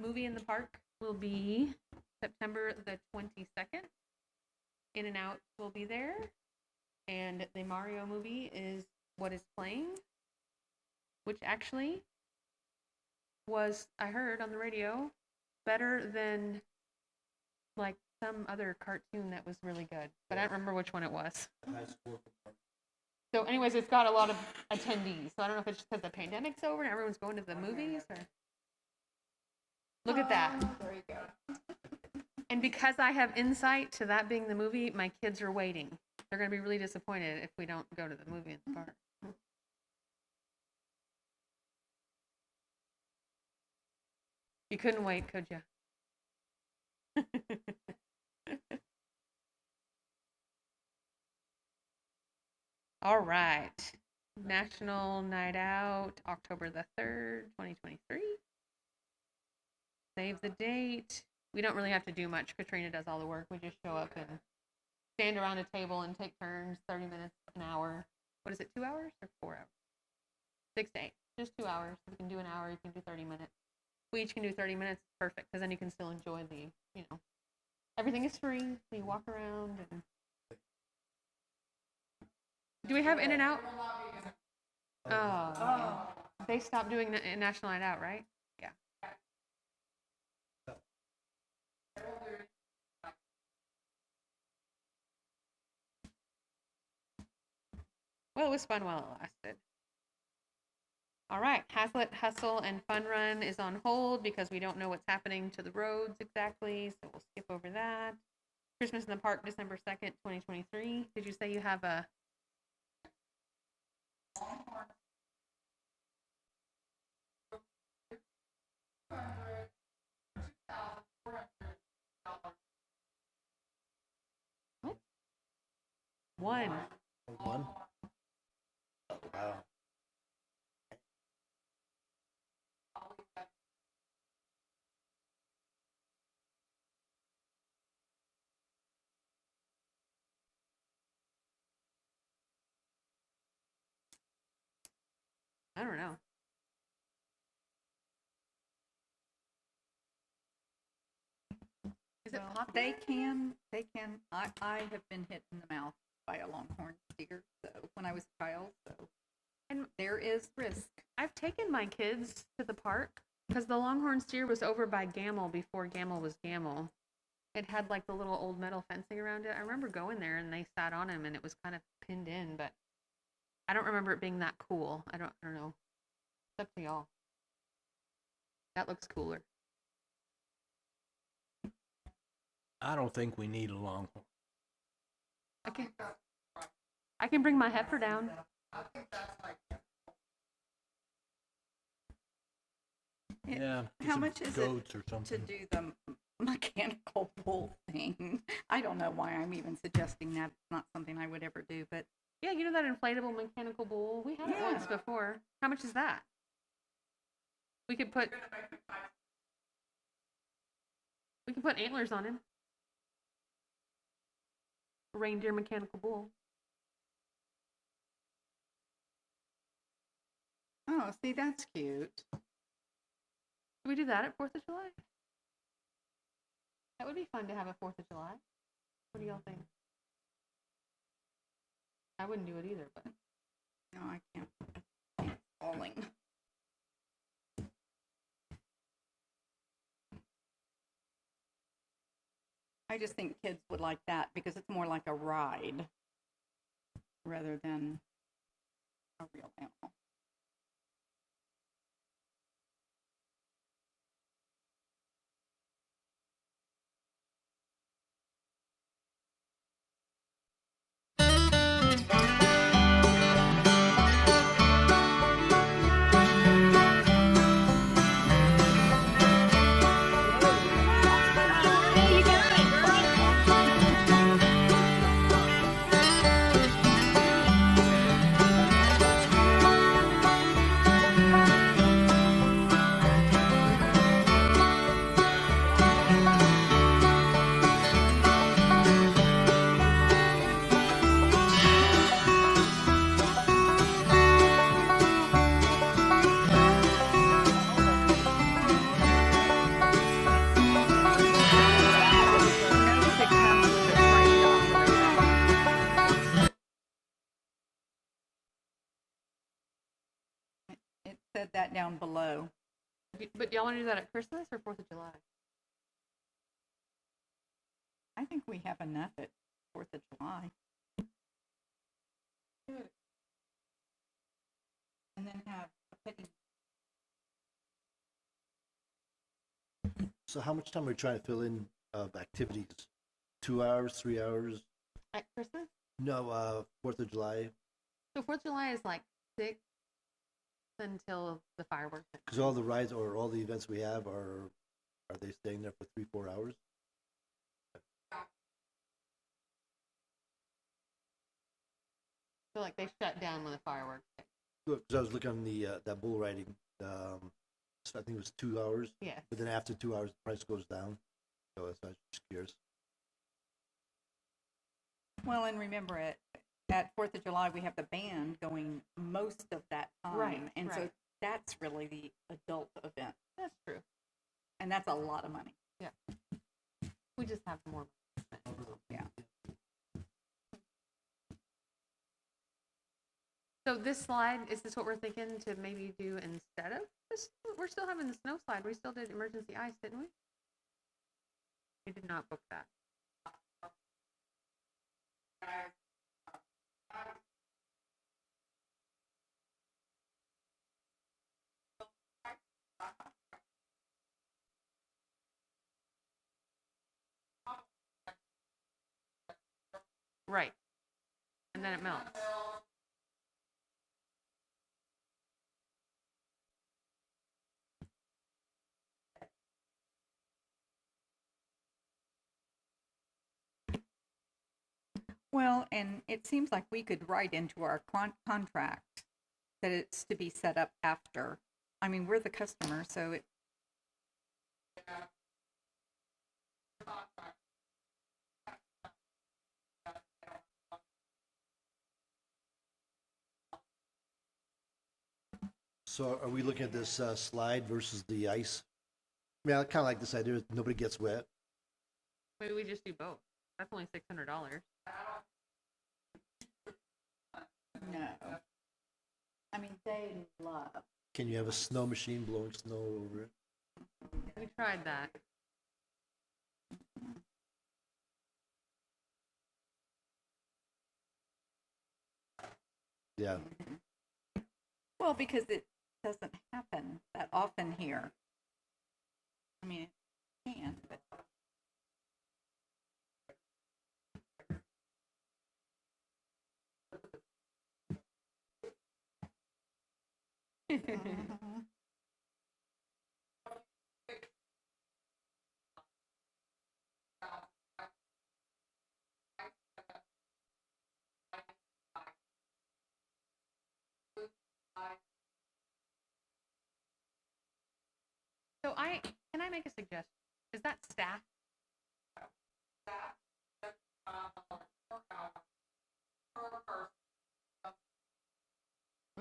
Movie in the park will be September the 22nd. In and Out will be there. And the Mario movie is what is playing, which actually was, I heard on the radio, better than like some other cartoon that was really good, but I don't remember which one it was. So anyways, it's got a lot of attendees, so I don't know if it's just because the pandemic's over and everyone's going to the movies, or... Look at that. There you go. And because I have insight to that being the movie, my kids are waiting. They're going to be really disappointed if we don't go to the movie in the park. You couldn't wait, could you? All right. National Night Out, October the 3rd, 2023. Save the date. We don't really have to do much. Katrina does all the work. We just show up and stand around a table and take turns, 30 minutes, an hour. What is it, 2 hours or 4 hours? 6 to 8. Just 2 hours. You can do an hour. You can do 30 minutes. We each can do 30 minutes. Perfect, because then you can still enjoy the, you know, everything is free. So you walk around and... Do we have In and Out? Oh. They stopped doing National Night Out, right? Yeah. Well, it was fun while it lasted. All right, Haslet Hustle and Fun Run is on hold because we don't know what's happening to the roads exactly, so we'll skip over that. Christmas in the Park, December 2nd, 2023. Did you say you have a... What? One. One? Oh, wow. I don't know. Is it Well, popular? they can, I have been hit in the mouth by a longhorn steer, so, when I was a child, so, And there is risk. I've taken my kids to the park because the longhorn steer was over by Gamel before Gamel was Gamel. It had like the little old metal fencing around it. I remember going there and they sat on him and it was kind of pinned in, but I don't remember it being that cool. I don't know. It's up to y'all. That looks cooler. I don't think we need a longhorn. I can bring my heifer down. Yeah. get How some much is it goats or to something. do the mechanical bull thing. I don't know why I'm even suggesting that. It's not something I would ever do, but Yeah, you know that inflatable mechanical bull? We had it once Yeah. before. How much is that? We could put antlers on him. Reindeer mechanical bull. oh, see, that's cute. Could we do that at 4th of July? That would be fun to have a 4th of July. What do y'all think? I wouldn't do it either, but No, I can't. It's falling. I just think kids would like that because it's more like a ride rather than a real animal. To come with a trained operator. It said that down below. but y'all want to do that at Christmas or 4th of July? I think we have enough at 4th of July. And then have a picnic. So how much time are we trying to fill in of activities? 2 hours, 3 hours? At Christmas? No, 4th of July. So 4th of July is like 6 until the fireworks. Because all the rides or all the events we have are they staying there for 3-4 hours? So like they shut down when the fireworks. Because I was looking on the that bull riding. So I think it was 2 hours. Yeah. But then after 2 hours, the price goes down. So that's why I was just curious. Well, and remember at 4th of July, we have the band going most of that time. Right, And so right. that's really the adult event. That's true. And that's a lot of money. We just have more. Yeah. So this slide, is this what we're thinking to maybe do instead of this? We're still having the snow slide. We still did emergency ice, didn't we? We did not book that. Right. And then it melts. Well, and it seems like we could write into our contract that it's to be set up after. I mean, we're the customer, so it. So are we looking at this slide versus the ice? I mean, I kind of like this idea. Nobody gets wet. Maybe we just do both. That's only $600. No. I mean, they love. Can you have a snow machine blowing snow over it? We tried that. Yeah. Well, because it doesn't happen that often here. I mean, it can, but. make a suggestion? Is that staff?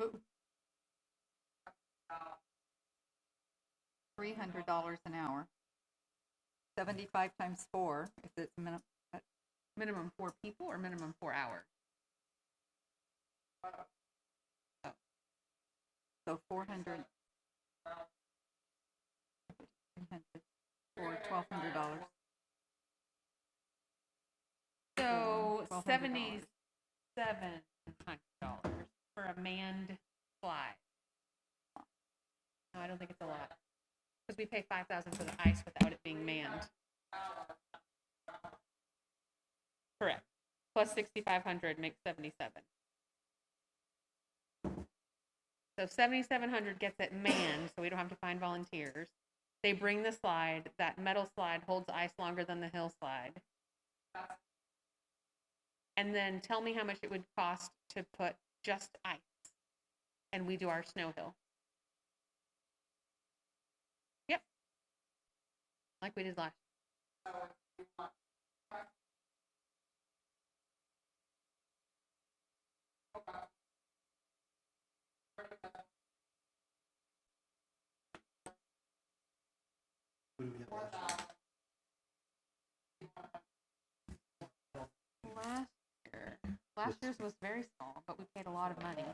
Ooh. $300 an hour. 75 times 4, if it's minimum. Minimum 4 people or minimum 4 hours? So 400 for $1,200. So $1,200. $700 for a manned slide. No, I don't think it's a lot. Because we pay $5,000 for the ice without it being manned. Correct. Plus 6,500 makes 77. So 7,700 gets it manned, so we don't have to find volunteers. They bring the slide. That metal slide holds ice longer than the hill slide. And then tell me how much it would cost to put just ice. And we do our snow hill. Yep. Like we did last year. Last year's was very small, but we paid a lot of money.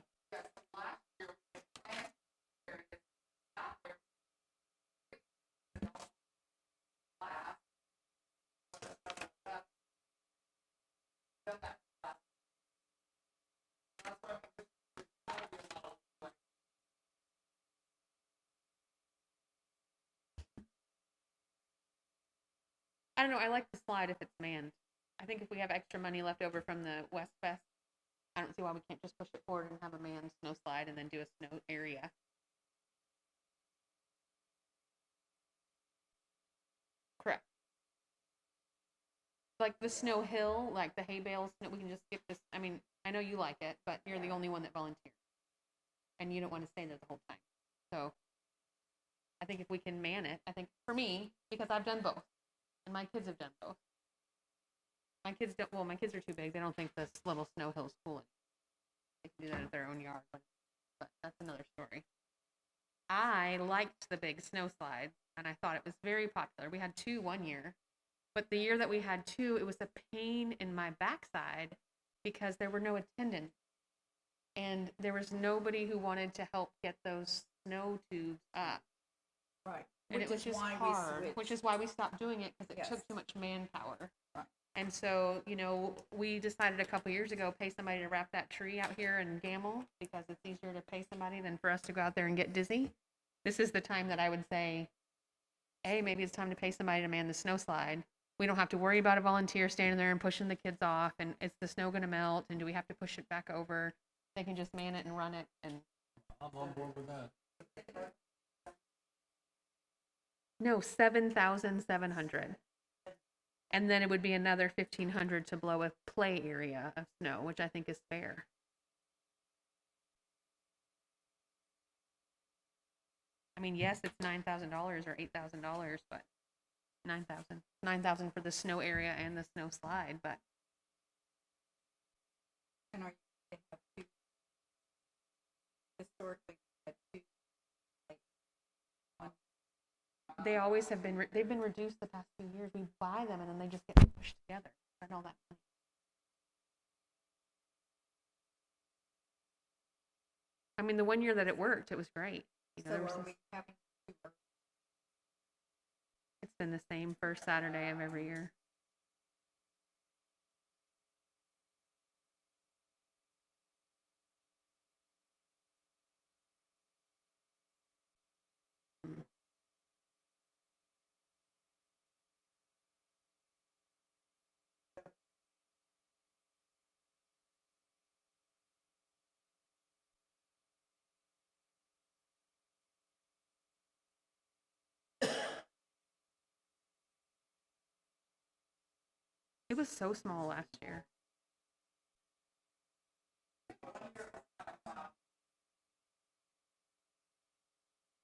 I don't know. I like the slide if it's manned. I think if we have extra money left over from the West Fest, I don't see why we can't just push it forward and have a manned snow slide and then do a snow area. Correct. Like the snow hill, like the hay bales, we can just skip this. I mean, I know you like it, but you're the only one that volunteered. And you don't want to stay there the whole time. So I think if we can man it, I think for me, because I've done both. And my kids have done both. My kids don't, well, my kids are too big. They don't think this little snow hill's cool. They can do that at their own yard, but that's another story. I liked the big snow slides, and I thought it was very popular. We had 2 one year, but the year that we had 2, it was a pain in my backside because there were no attendants, and there was nobody who wanted to help get those snow tubes up. Right. And it was just hard, which is why we stopped doing it, because it took too much manpower. Right. And so, you know, we decided a couple years ago, pay somebody to wrap that tree out here in Gamble, because it's easier to pay somebody than for us to go out there and get dizzy. This is the time that I would say, hey, maybe it's time to pay somebody to man the snow slide. We don't have to worry about a volunteer standing there and pushing the kids off, and is the snow going to melt, and do we have to push it back over? They can just man it and run it. And I'm on board with that. no, 7,700. And then it would be another 1,500 to blow a play area of snow, which I think is fair. I mean, yes, it's $9,000 or $8,000, but 9,000. 9,000 for the snow area and the snow slide, but And are they have 2 historically had 2 like, one they always have been, they've been reduced the past few years. We buy them and then they just get pushed together. Spend all that money. I mean, the one year that it worked, it was great. You know, So there was are some, we having 2 it's been the same first Saturday of every year. It was so small last year.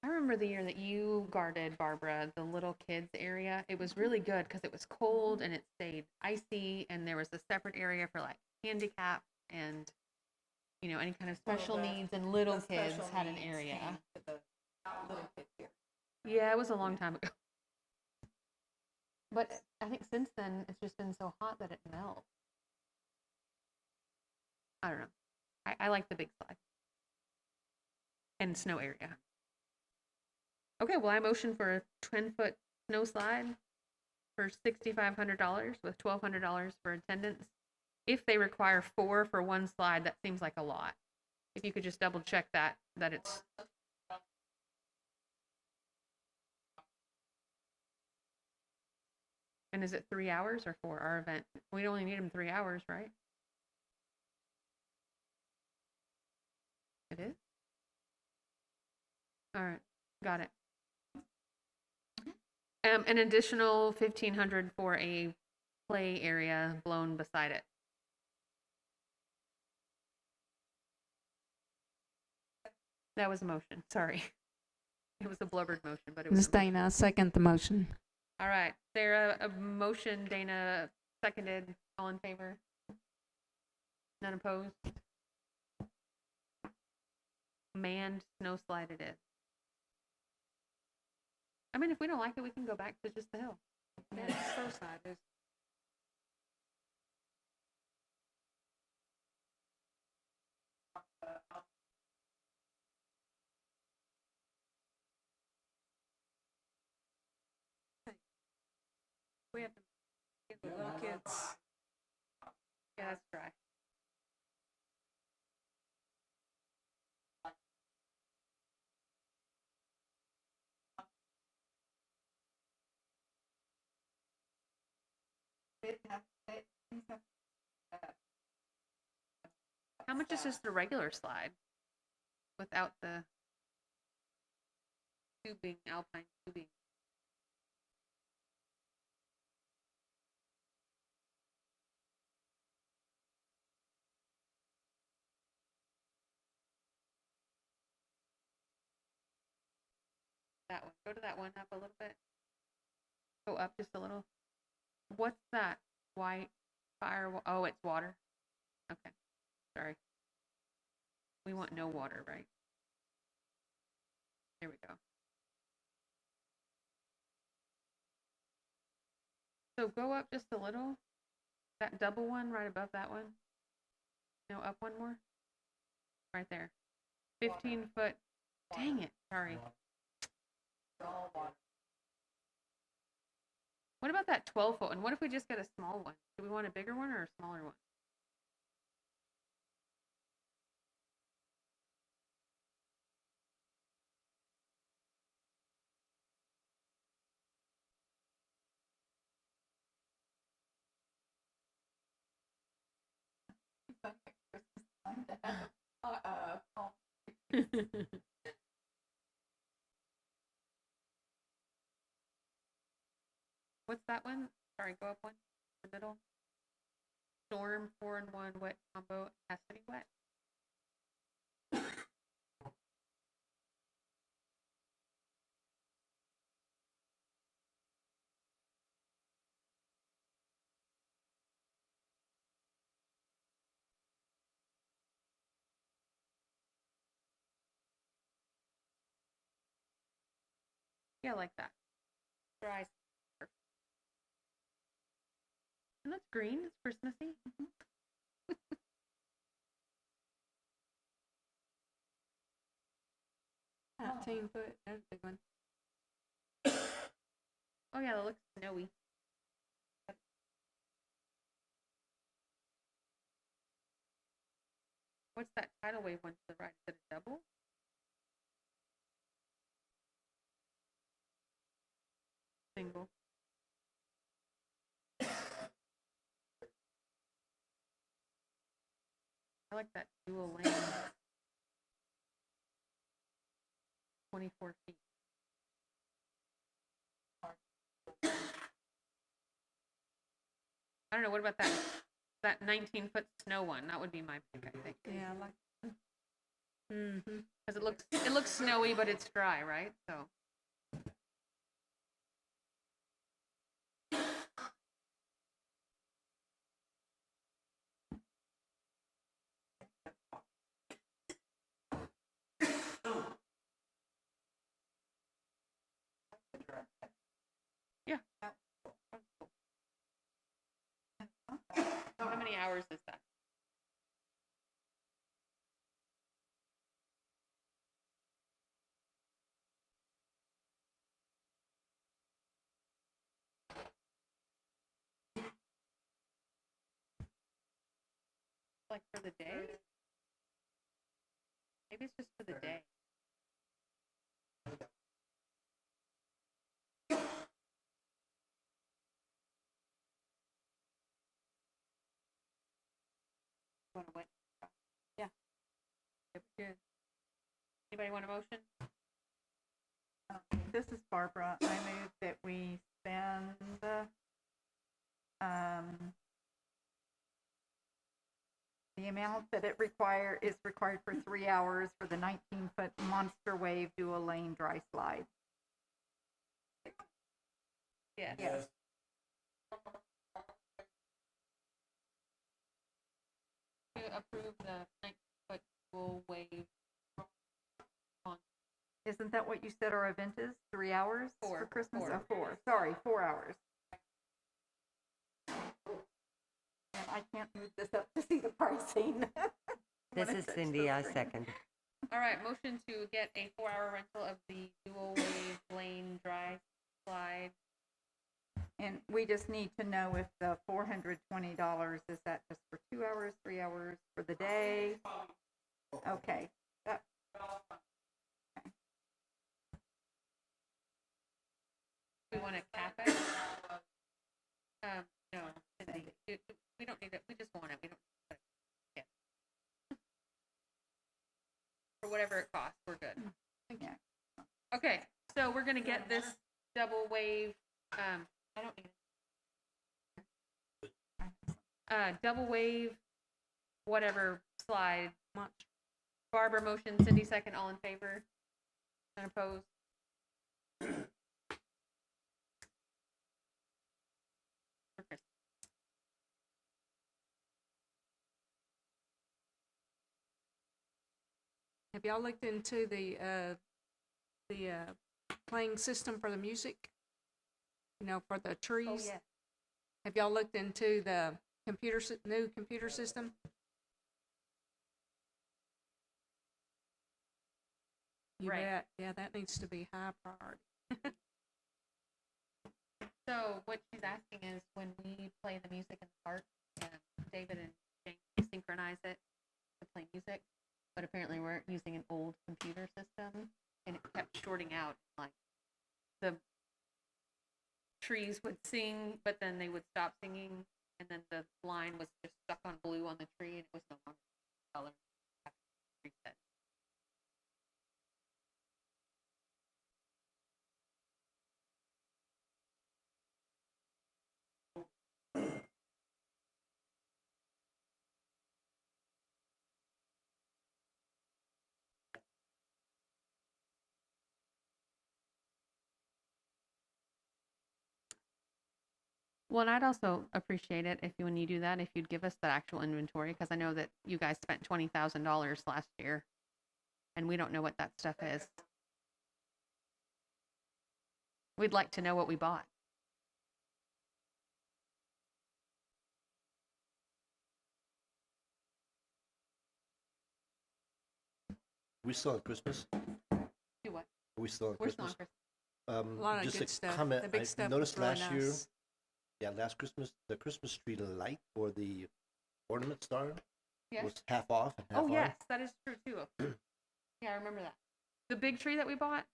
I remember remember the year that you guarded, Barbara, the little kids area. It was really good because it was cold and it stayed icy, and there was a separate area for like handicap and, you know, any kind of special needs, and little kids had an area. Little kids here. Yeah, it was a long time ago. But I think since then, it's just been so hot that it melts. I don't know. I like the big slide. And snow area. Okay, well, I motion for a 10-foot snow slide for $6,500 with $1,200 for attendance. If they require 4 for one slide, that seems like a lot. If you could just double check that it's... And is it 3 hours or 4, our event? We only need them 3 hours, right? It is? All right, got it. An additional $1,500 for a play area blown beside it. That was a motion, sorry. It was a blubbered motion, but it was Ms. a motion. Dana, I second the motion. All right, Sarah, a motion, Dana seconded, all in favor? None opposed? Manned snow slide it is. I mean, if we don't like it, we can go back to just the hill. Yeah, the first side is. We have to get the little kids. Yeah, that's dry. How much is just the regular slide without the tubing, alpine tubing? That one. Go to that one up a little bit. Go up just a little. What's that white fire? Oh, it's water. Okay. Sorry. We want no water, right? There we go. So go up just a little. That double one right above that one. No, up one more. Right there. 15-foot. Dang it. Sorry. What about that 12-foot one? What if we just get a small one? Do we want a bigger one or a smaller one? What's that one? Sorry, go up one. The middle. Storm 4-in-1 wet combo has to be wet. Yeah, like that. Dry. And that's green. It's Christmassy. 15-foot. That's a big one. Oh yeah, that looks snowy. What's that tidal wave one to the right? Is it a double? Single. I like that dual lane. 24 feet. I don't know, what about that 19-foot snow one? That would be my pick, I think. Yeah, I like. Mm-hmm. Because it looks snowy, but it's dry, right? So. Yeah. How many hours is that? Like for the day? Maybe it's just for the day. Want to wait? Yeah. Good. Anybody want a motion? This is Barbara. I move that we spend the amount that is required for 3 hours for the 19-foot Monster Wave dual lane dry slide. Yes. Yes. To approve the 9-foot dual wave. Isn't that what you said our event is? 3 hours for 4. Christmas? 4. Oh, 4. Sorry, 4 hours. And I can't move this up to see the pricing. This is Cindy, I second. All right, motion to get a 4-hour rental of the dual wave lane dry slide. And we just need to know if the $420, is that just for 2 hours, 3 hours, for the day? Okay. We want to cap it? No, Cindy, we don't need it. We just want it. We don't need it. Yeah. For whatever it costs, we're good. Yeah. Okay, so we're gonna get this double wave. I don't need it. Double wave, whatever slide. Barbara motion, Cindy second. All in favor? Unopposed? Have y'all looked into the playing system for the music? You know, for the trees? Oh, yeah. Have y'all looked into the new computer system? You Right. bet. Yeah, that needs to be high priority. So what she's asking is when we play the music in the park, David and James synchronize it to play music, but apparently we're using an old computer system, and it kept shorting out. Like the trees would sing, but then they would stop singing, and then the line was just stuck on blue on the tree, and it was no longer color. Reset. Well, and I'd also appreciate it if you, when you do that, if you'd give us the actual inventory, because I know that you guys spent $20,000 last year, and we don't know what that stuff is. We'd like to know what we bought. We still on Christmas? Do what? Are we still on We're still on Christmas? Christmas. A lot of Just good a stuff. comment, The big I stuff noticed was really last year, nice. last Christmas, the Christmas tree light or the ornament star Yes. was half off and half Oh, on. yes, that is true too. Yeah, I remember that. The big tree that we bought?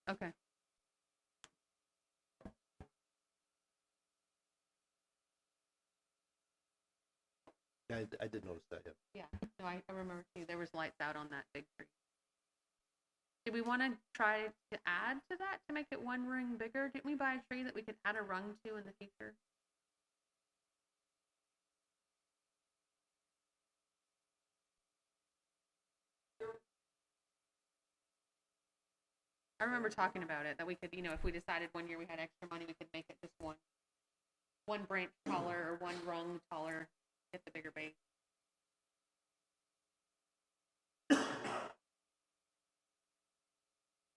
Okay. Yeah, I did notice that, yeah. Yeah, no, I remember too. There was lights out on that big tree. Do we want to try to add to that to make it one ring bigger? Didn't we buy a tree that we could add a rung to in the future? I remember talking about it, that we could, you know, if we decided one year we had extra money, we could make it just one branch taller or one rung taller, get the bigger base.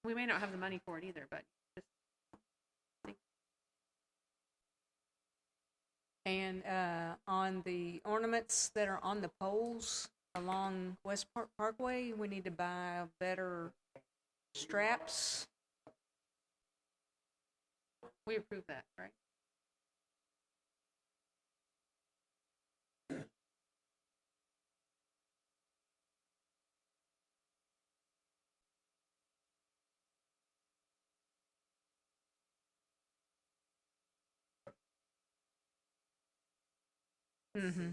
We may not have the money for it either, but just And on the ornaments that are on the poles along West Park Parkway, we need to buy better straps. we approve that, right? Mm-hmm.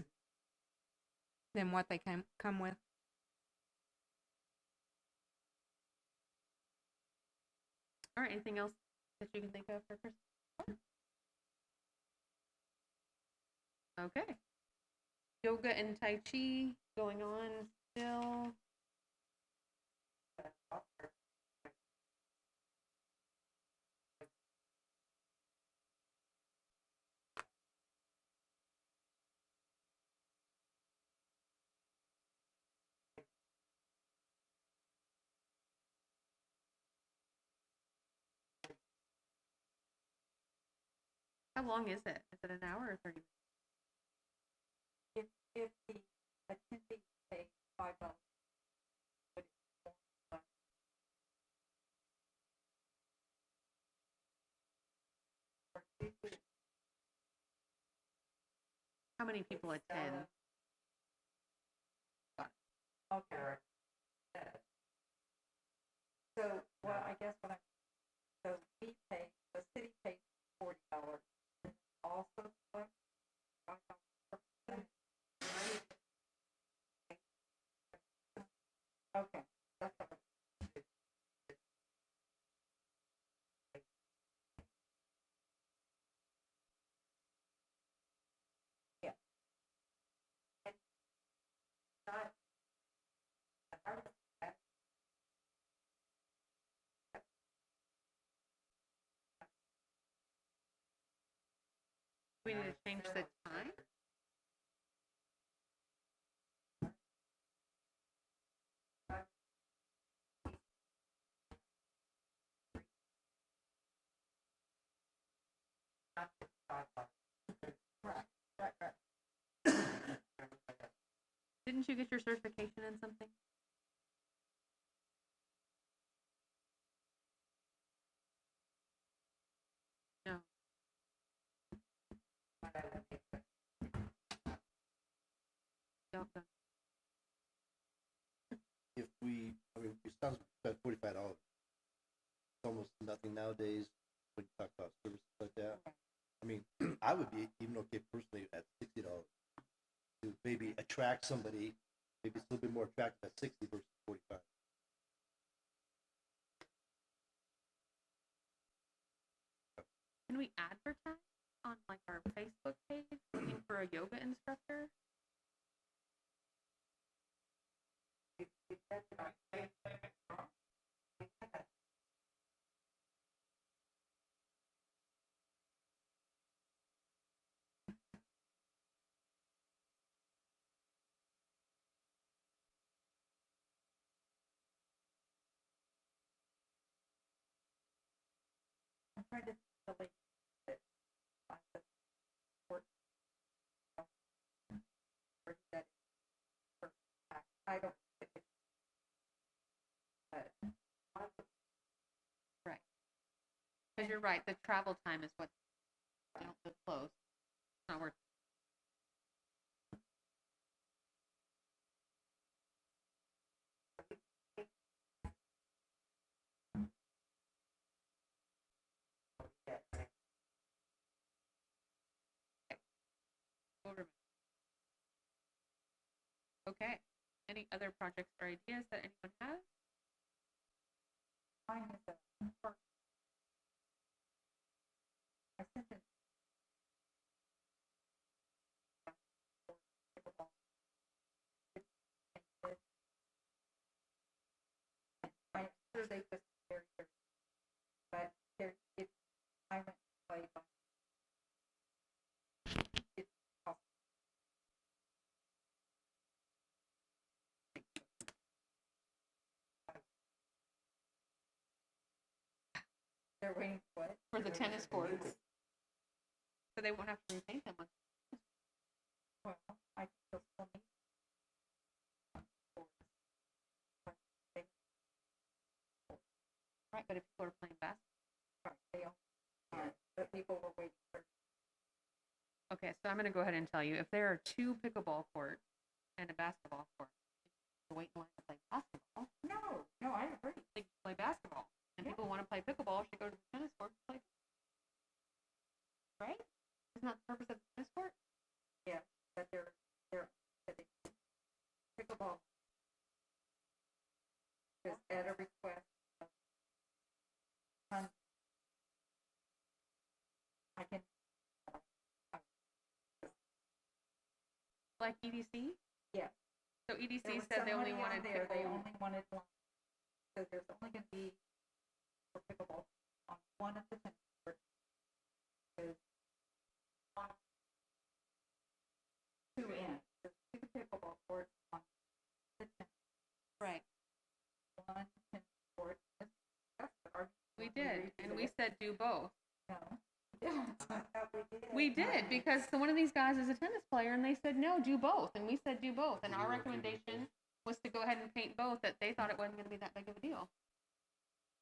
Than what they come with. All right, anything else that you can think of for Christmas? Okay. Yoga and Tai Chi going on still. How long is it? Is it an hour or 30 minutes? If the attendees pay $5, would it be more? How many people attend? Okay. So, well, I guess so we pay, the city pays $40. Also, like, $5 per person. Okay, that's all right. Yeah. And not, We need to change the time? Didn't you get your certification in something? No. Yoga. If we, I mean, it sounds like $45. It's almost nothing nowadays when you talk about services like that. I mean, I would be even okay personally at $60 to maybe attract somebody. Maybe it's a little bit more attractive at 60 versus 45. Can we advertise on like our Facebook page looking for a yoga instructor? I'm trying to delete it. I don't think it's Right. Because you're right, the travel time is what they don't live close. It's not worth it. We'll remember. Okay. Any other projects or ideas that anyone has? mine is a park. I sent it. I'm sure they just very, but there, if I went to play, it's possible. They're waiting for what? For the tennis courts. So they won't have to repaint them. Well, I still need. Right, but if people are playing basketball. Right, they all, but people were waiting for. Okay, so I'm going to go ahead and tell you, if there are 2 pickleball courts and a basketball court, you wait in line to play basketball. No, I agree. They can play basketball. And people want to play pickleball should go to the tennis court to play. Right? Isn't that the purpose of the tennis court? Yeah, but they're pickleball is at a request. I can. Like EDC? Yeah. So EDC There was said they only somebody on wanted there, they pickle. only wanted one. So there's only going to be for pickleball on one of the tennis courts. There's 2 ends. There's 2 pickleball courts on the tennis. Right. One tennis court. We did, and we said do both. No. Yeah, I thought we did. We did, because one of these guys is a tennis player, and they said, no, do both. And we said, do both. And our recommendation was to go ahead and paint both, that they thought it wasn't going to be that big of a deal.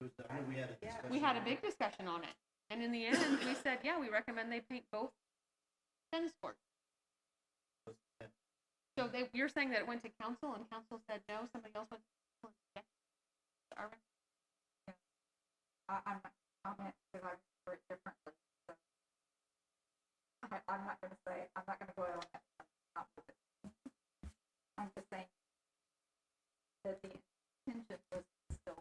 I know we had a discussion. We had a big discussion on it. And in the end, we said, yeah, we recommend they paint both tennis courts. So you're saying that it went to council, and council said no, somebody else went to council and rejected our I'm not comment because I remember it differently. So I'm not going to say, I'm not going to go out on that. I'm just saying that the intention was still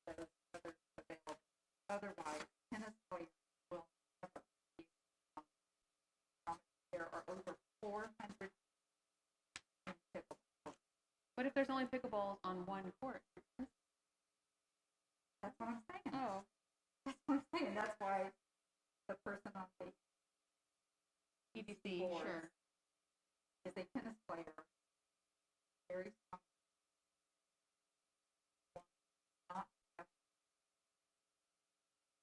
those others available. Otherwise, tennis players will never be. There are over 400 in pickleball. But if there's only pickleballs on one court. That's what I'm saying. Oh. That's what I'm saying. That's why the person on the EDC, board sure. is a tennis player. Very strong.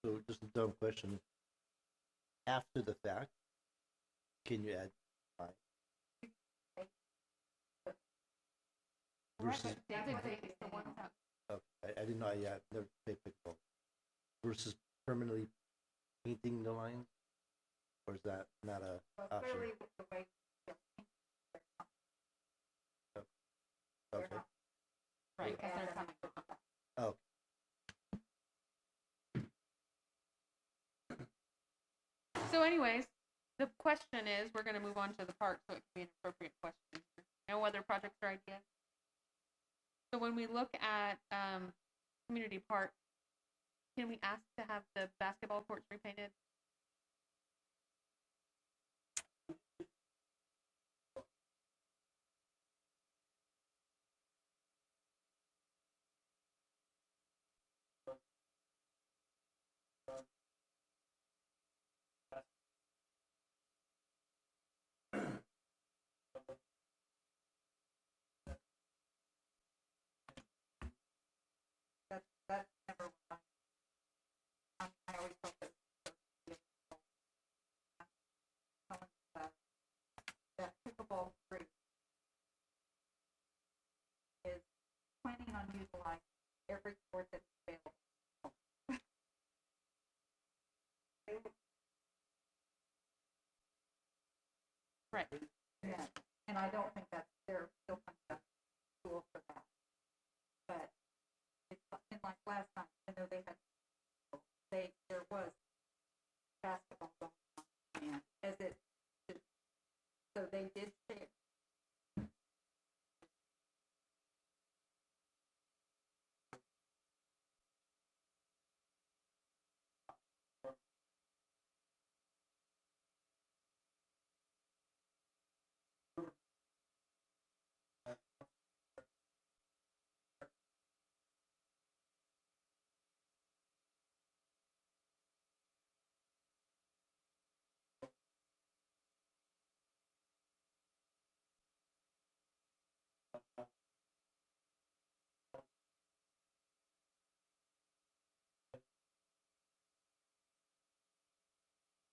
So just a dumb question. After the fact, can you add time? Versus, Right, but David Davis, the ones that I didn't know, I never played pickleball. Versus permanently painting the lines? Or is that not a option? Clearly, with the way Okay. right, because they're coming. Oh, So anyways, the question is, we're going to move on to the park, so it can be an appropriate question. No other projects or ideas? So when we look at community park, can we ask to have the basketball courts repainted? That's never what I always felt that that pickleball group is planning on utilizing every court that's available. Right. Yeah, and I don't think that's, they're still coming up to school for that. But it's like last night, I know they had, there was basketball going on, and as it, so they did share.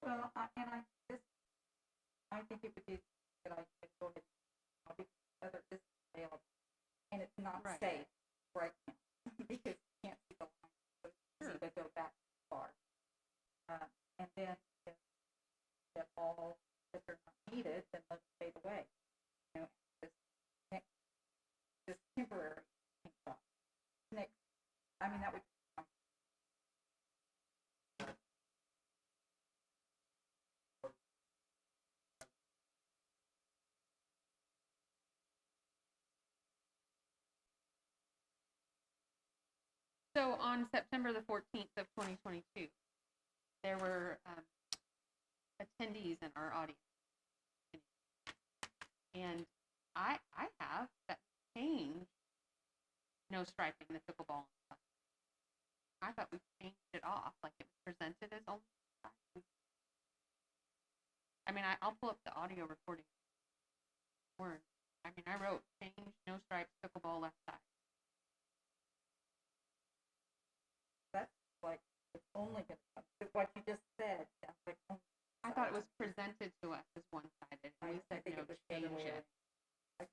Well, I think it would be a good idea to go ahead and because other is available, and it's not Right. safe right now because you can't see the line, so it's easy to go back too far. And then if all that they're not needed, then let's fade away. You know, this temporary next. I mean, that would. So on September the 14th of 2022, there were attendees in our audience. And I have that changed no striping the pickleball. I thought we changed it off, like it was presented as only striping. I mean, I'll pull up the audio recording. Word. I mean, I wrote change no stripes pickleball left side. That's like it's only going to come. What you just said sounds like only. I thought it was presented to us as one-sided, and we said, think no, it was the other change way it. around.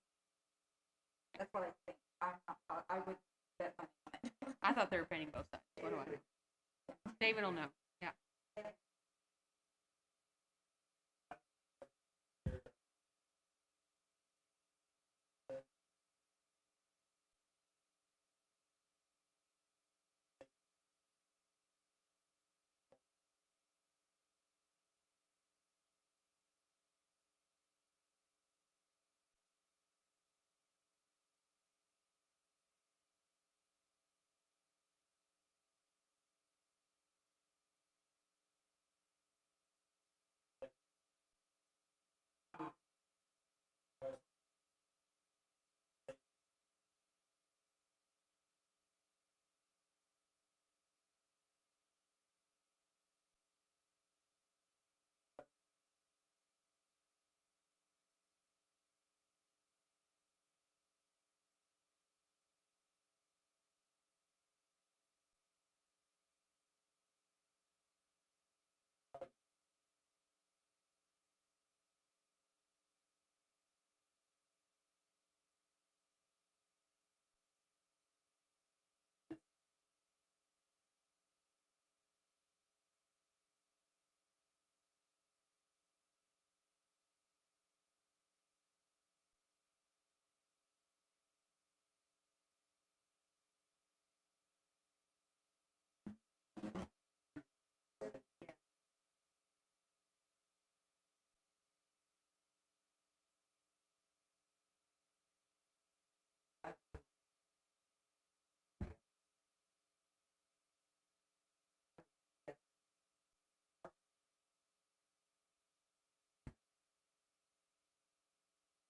That's what I think. I would bet money on it. I thought they were painting both sides. What do I know? David will know. Yeah.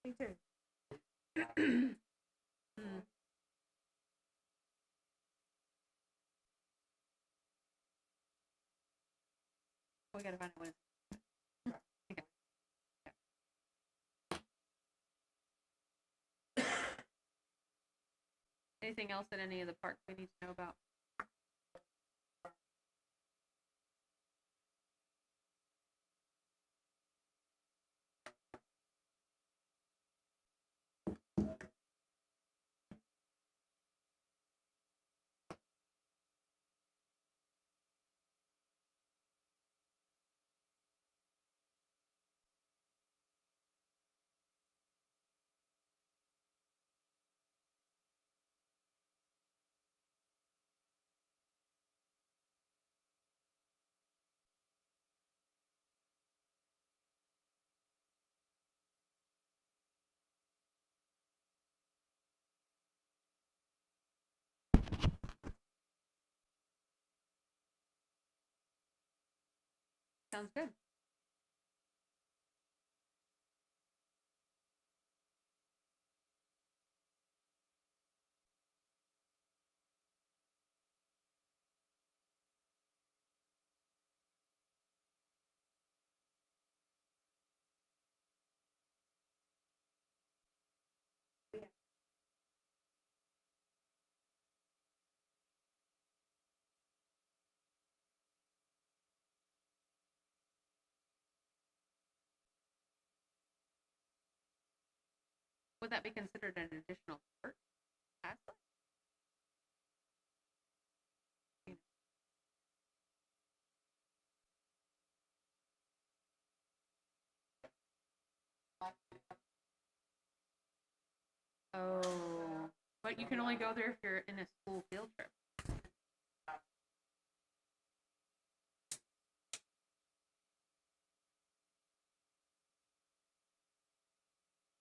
Me too. We gotta find out what it's. Okay. Yeah. Anything else at any of the parks we need to know about? Sounds good. would that be considered an additional court? Haslet? Oh, but you can only go there if you're in a school field trip.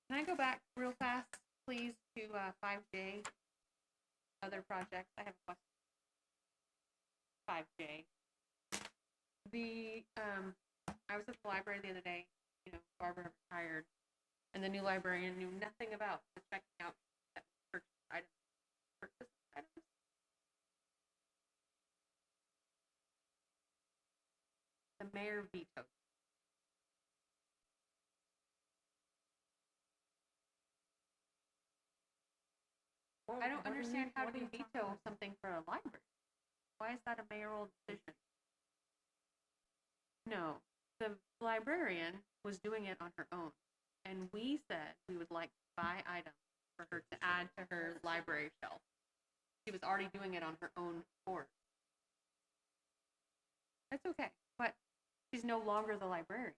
Can I go back real fast, please, to 5J, other projects? I have a question. 5J. I was at the library the other day, Barbara retired, and the new librarian knew nothing about the checking out purchase items. The mayor vetoed. I don't understand how to veto something for a library. Why is that a mayoral decision? No, the librarian was doing it on her own, and we said we would like to buy items for her to add to her library shelf. She was already doing it on her own accord. That's okay, but she's no longer the librarian.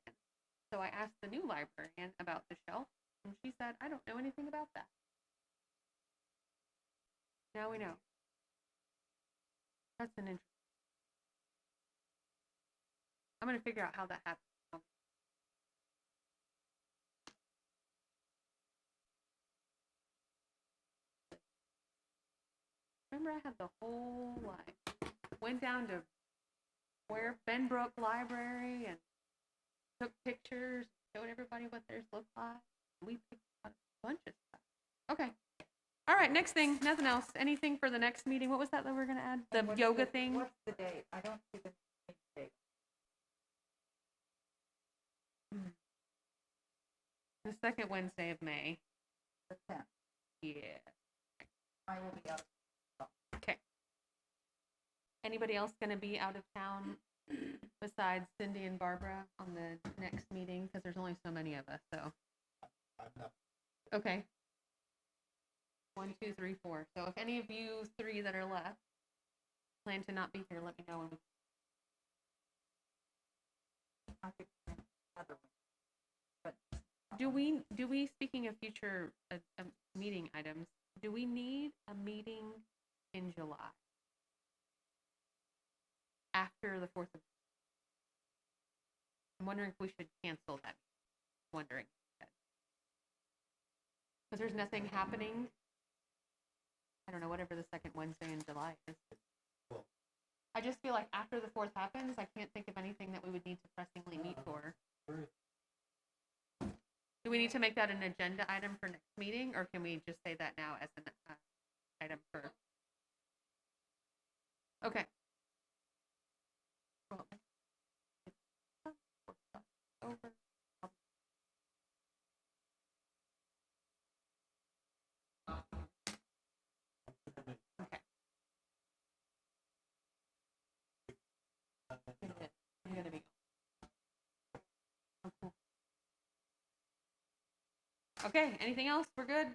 So I asked the new librarian about the shelf, and she said, I don't know anything about that. Now we know. That's an interesting. I'm going to figure out how that happened. Remember, I had the whole went down to Benbrook Library and took pictures, showed everybody what theirs looked like. We picked out a bunch of stuff. Okay. All right, next thing, nothing else. Anything for the next meeting? What was that we're going to add? The yoga thing? What's the date? I don't see the date. The second Wednesday of May. The 10th. Yeah. I will be out. Okay. Anybody else going to be out of town besides Cindy and Barbara on the next meeting? Because there's only so many of us, so. I'm not. Okay. 1, 2, 3, 4. So if any of you 3 that are left plan to not be here, let me know. And do we, speaking of future meeting items, do we need a meeting in July? After the 4th of July? I'm wondering if we should cancel that. Wondering. Because there's nothing happening. I don't know, whatever the second Wednesday in July is. Well, I just feel like after the 4th happens, I can't think of anything that we would need to pressingly meet for. Do we need to make that an agenda item for next meeting, or can we just say that now as an item for? Okay. Well, over. Okay. I'm gonna be. Okay, anything else? We're good?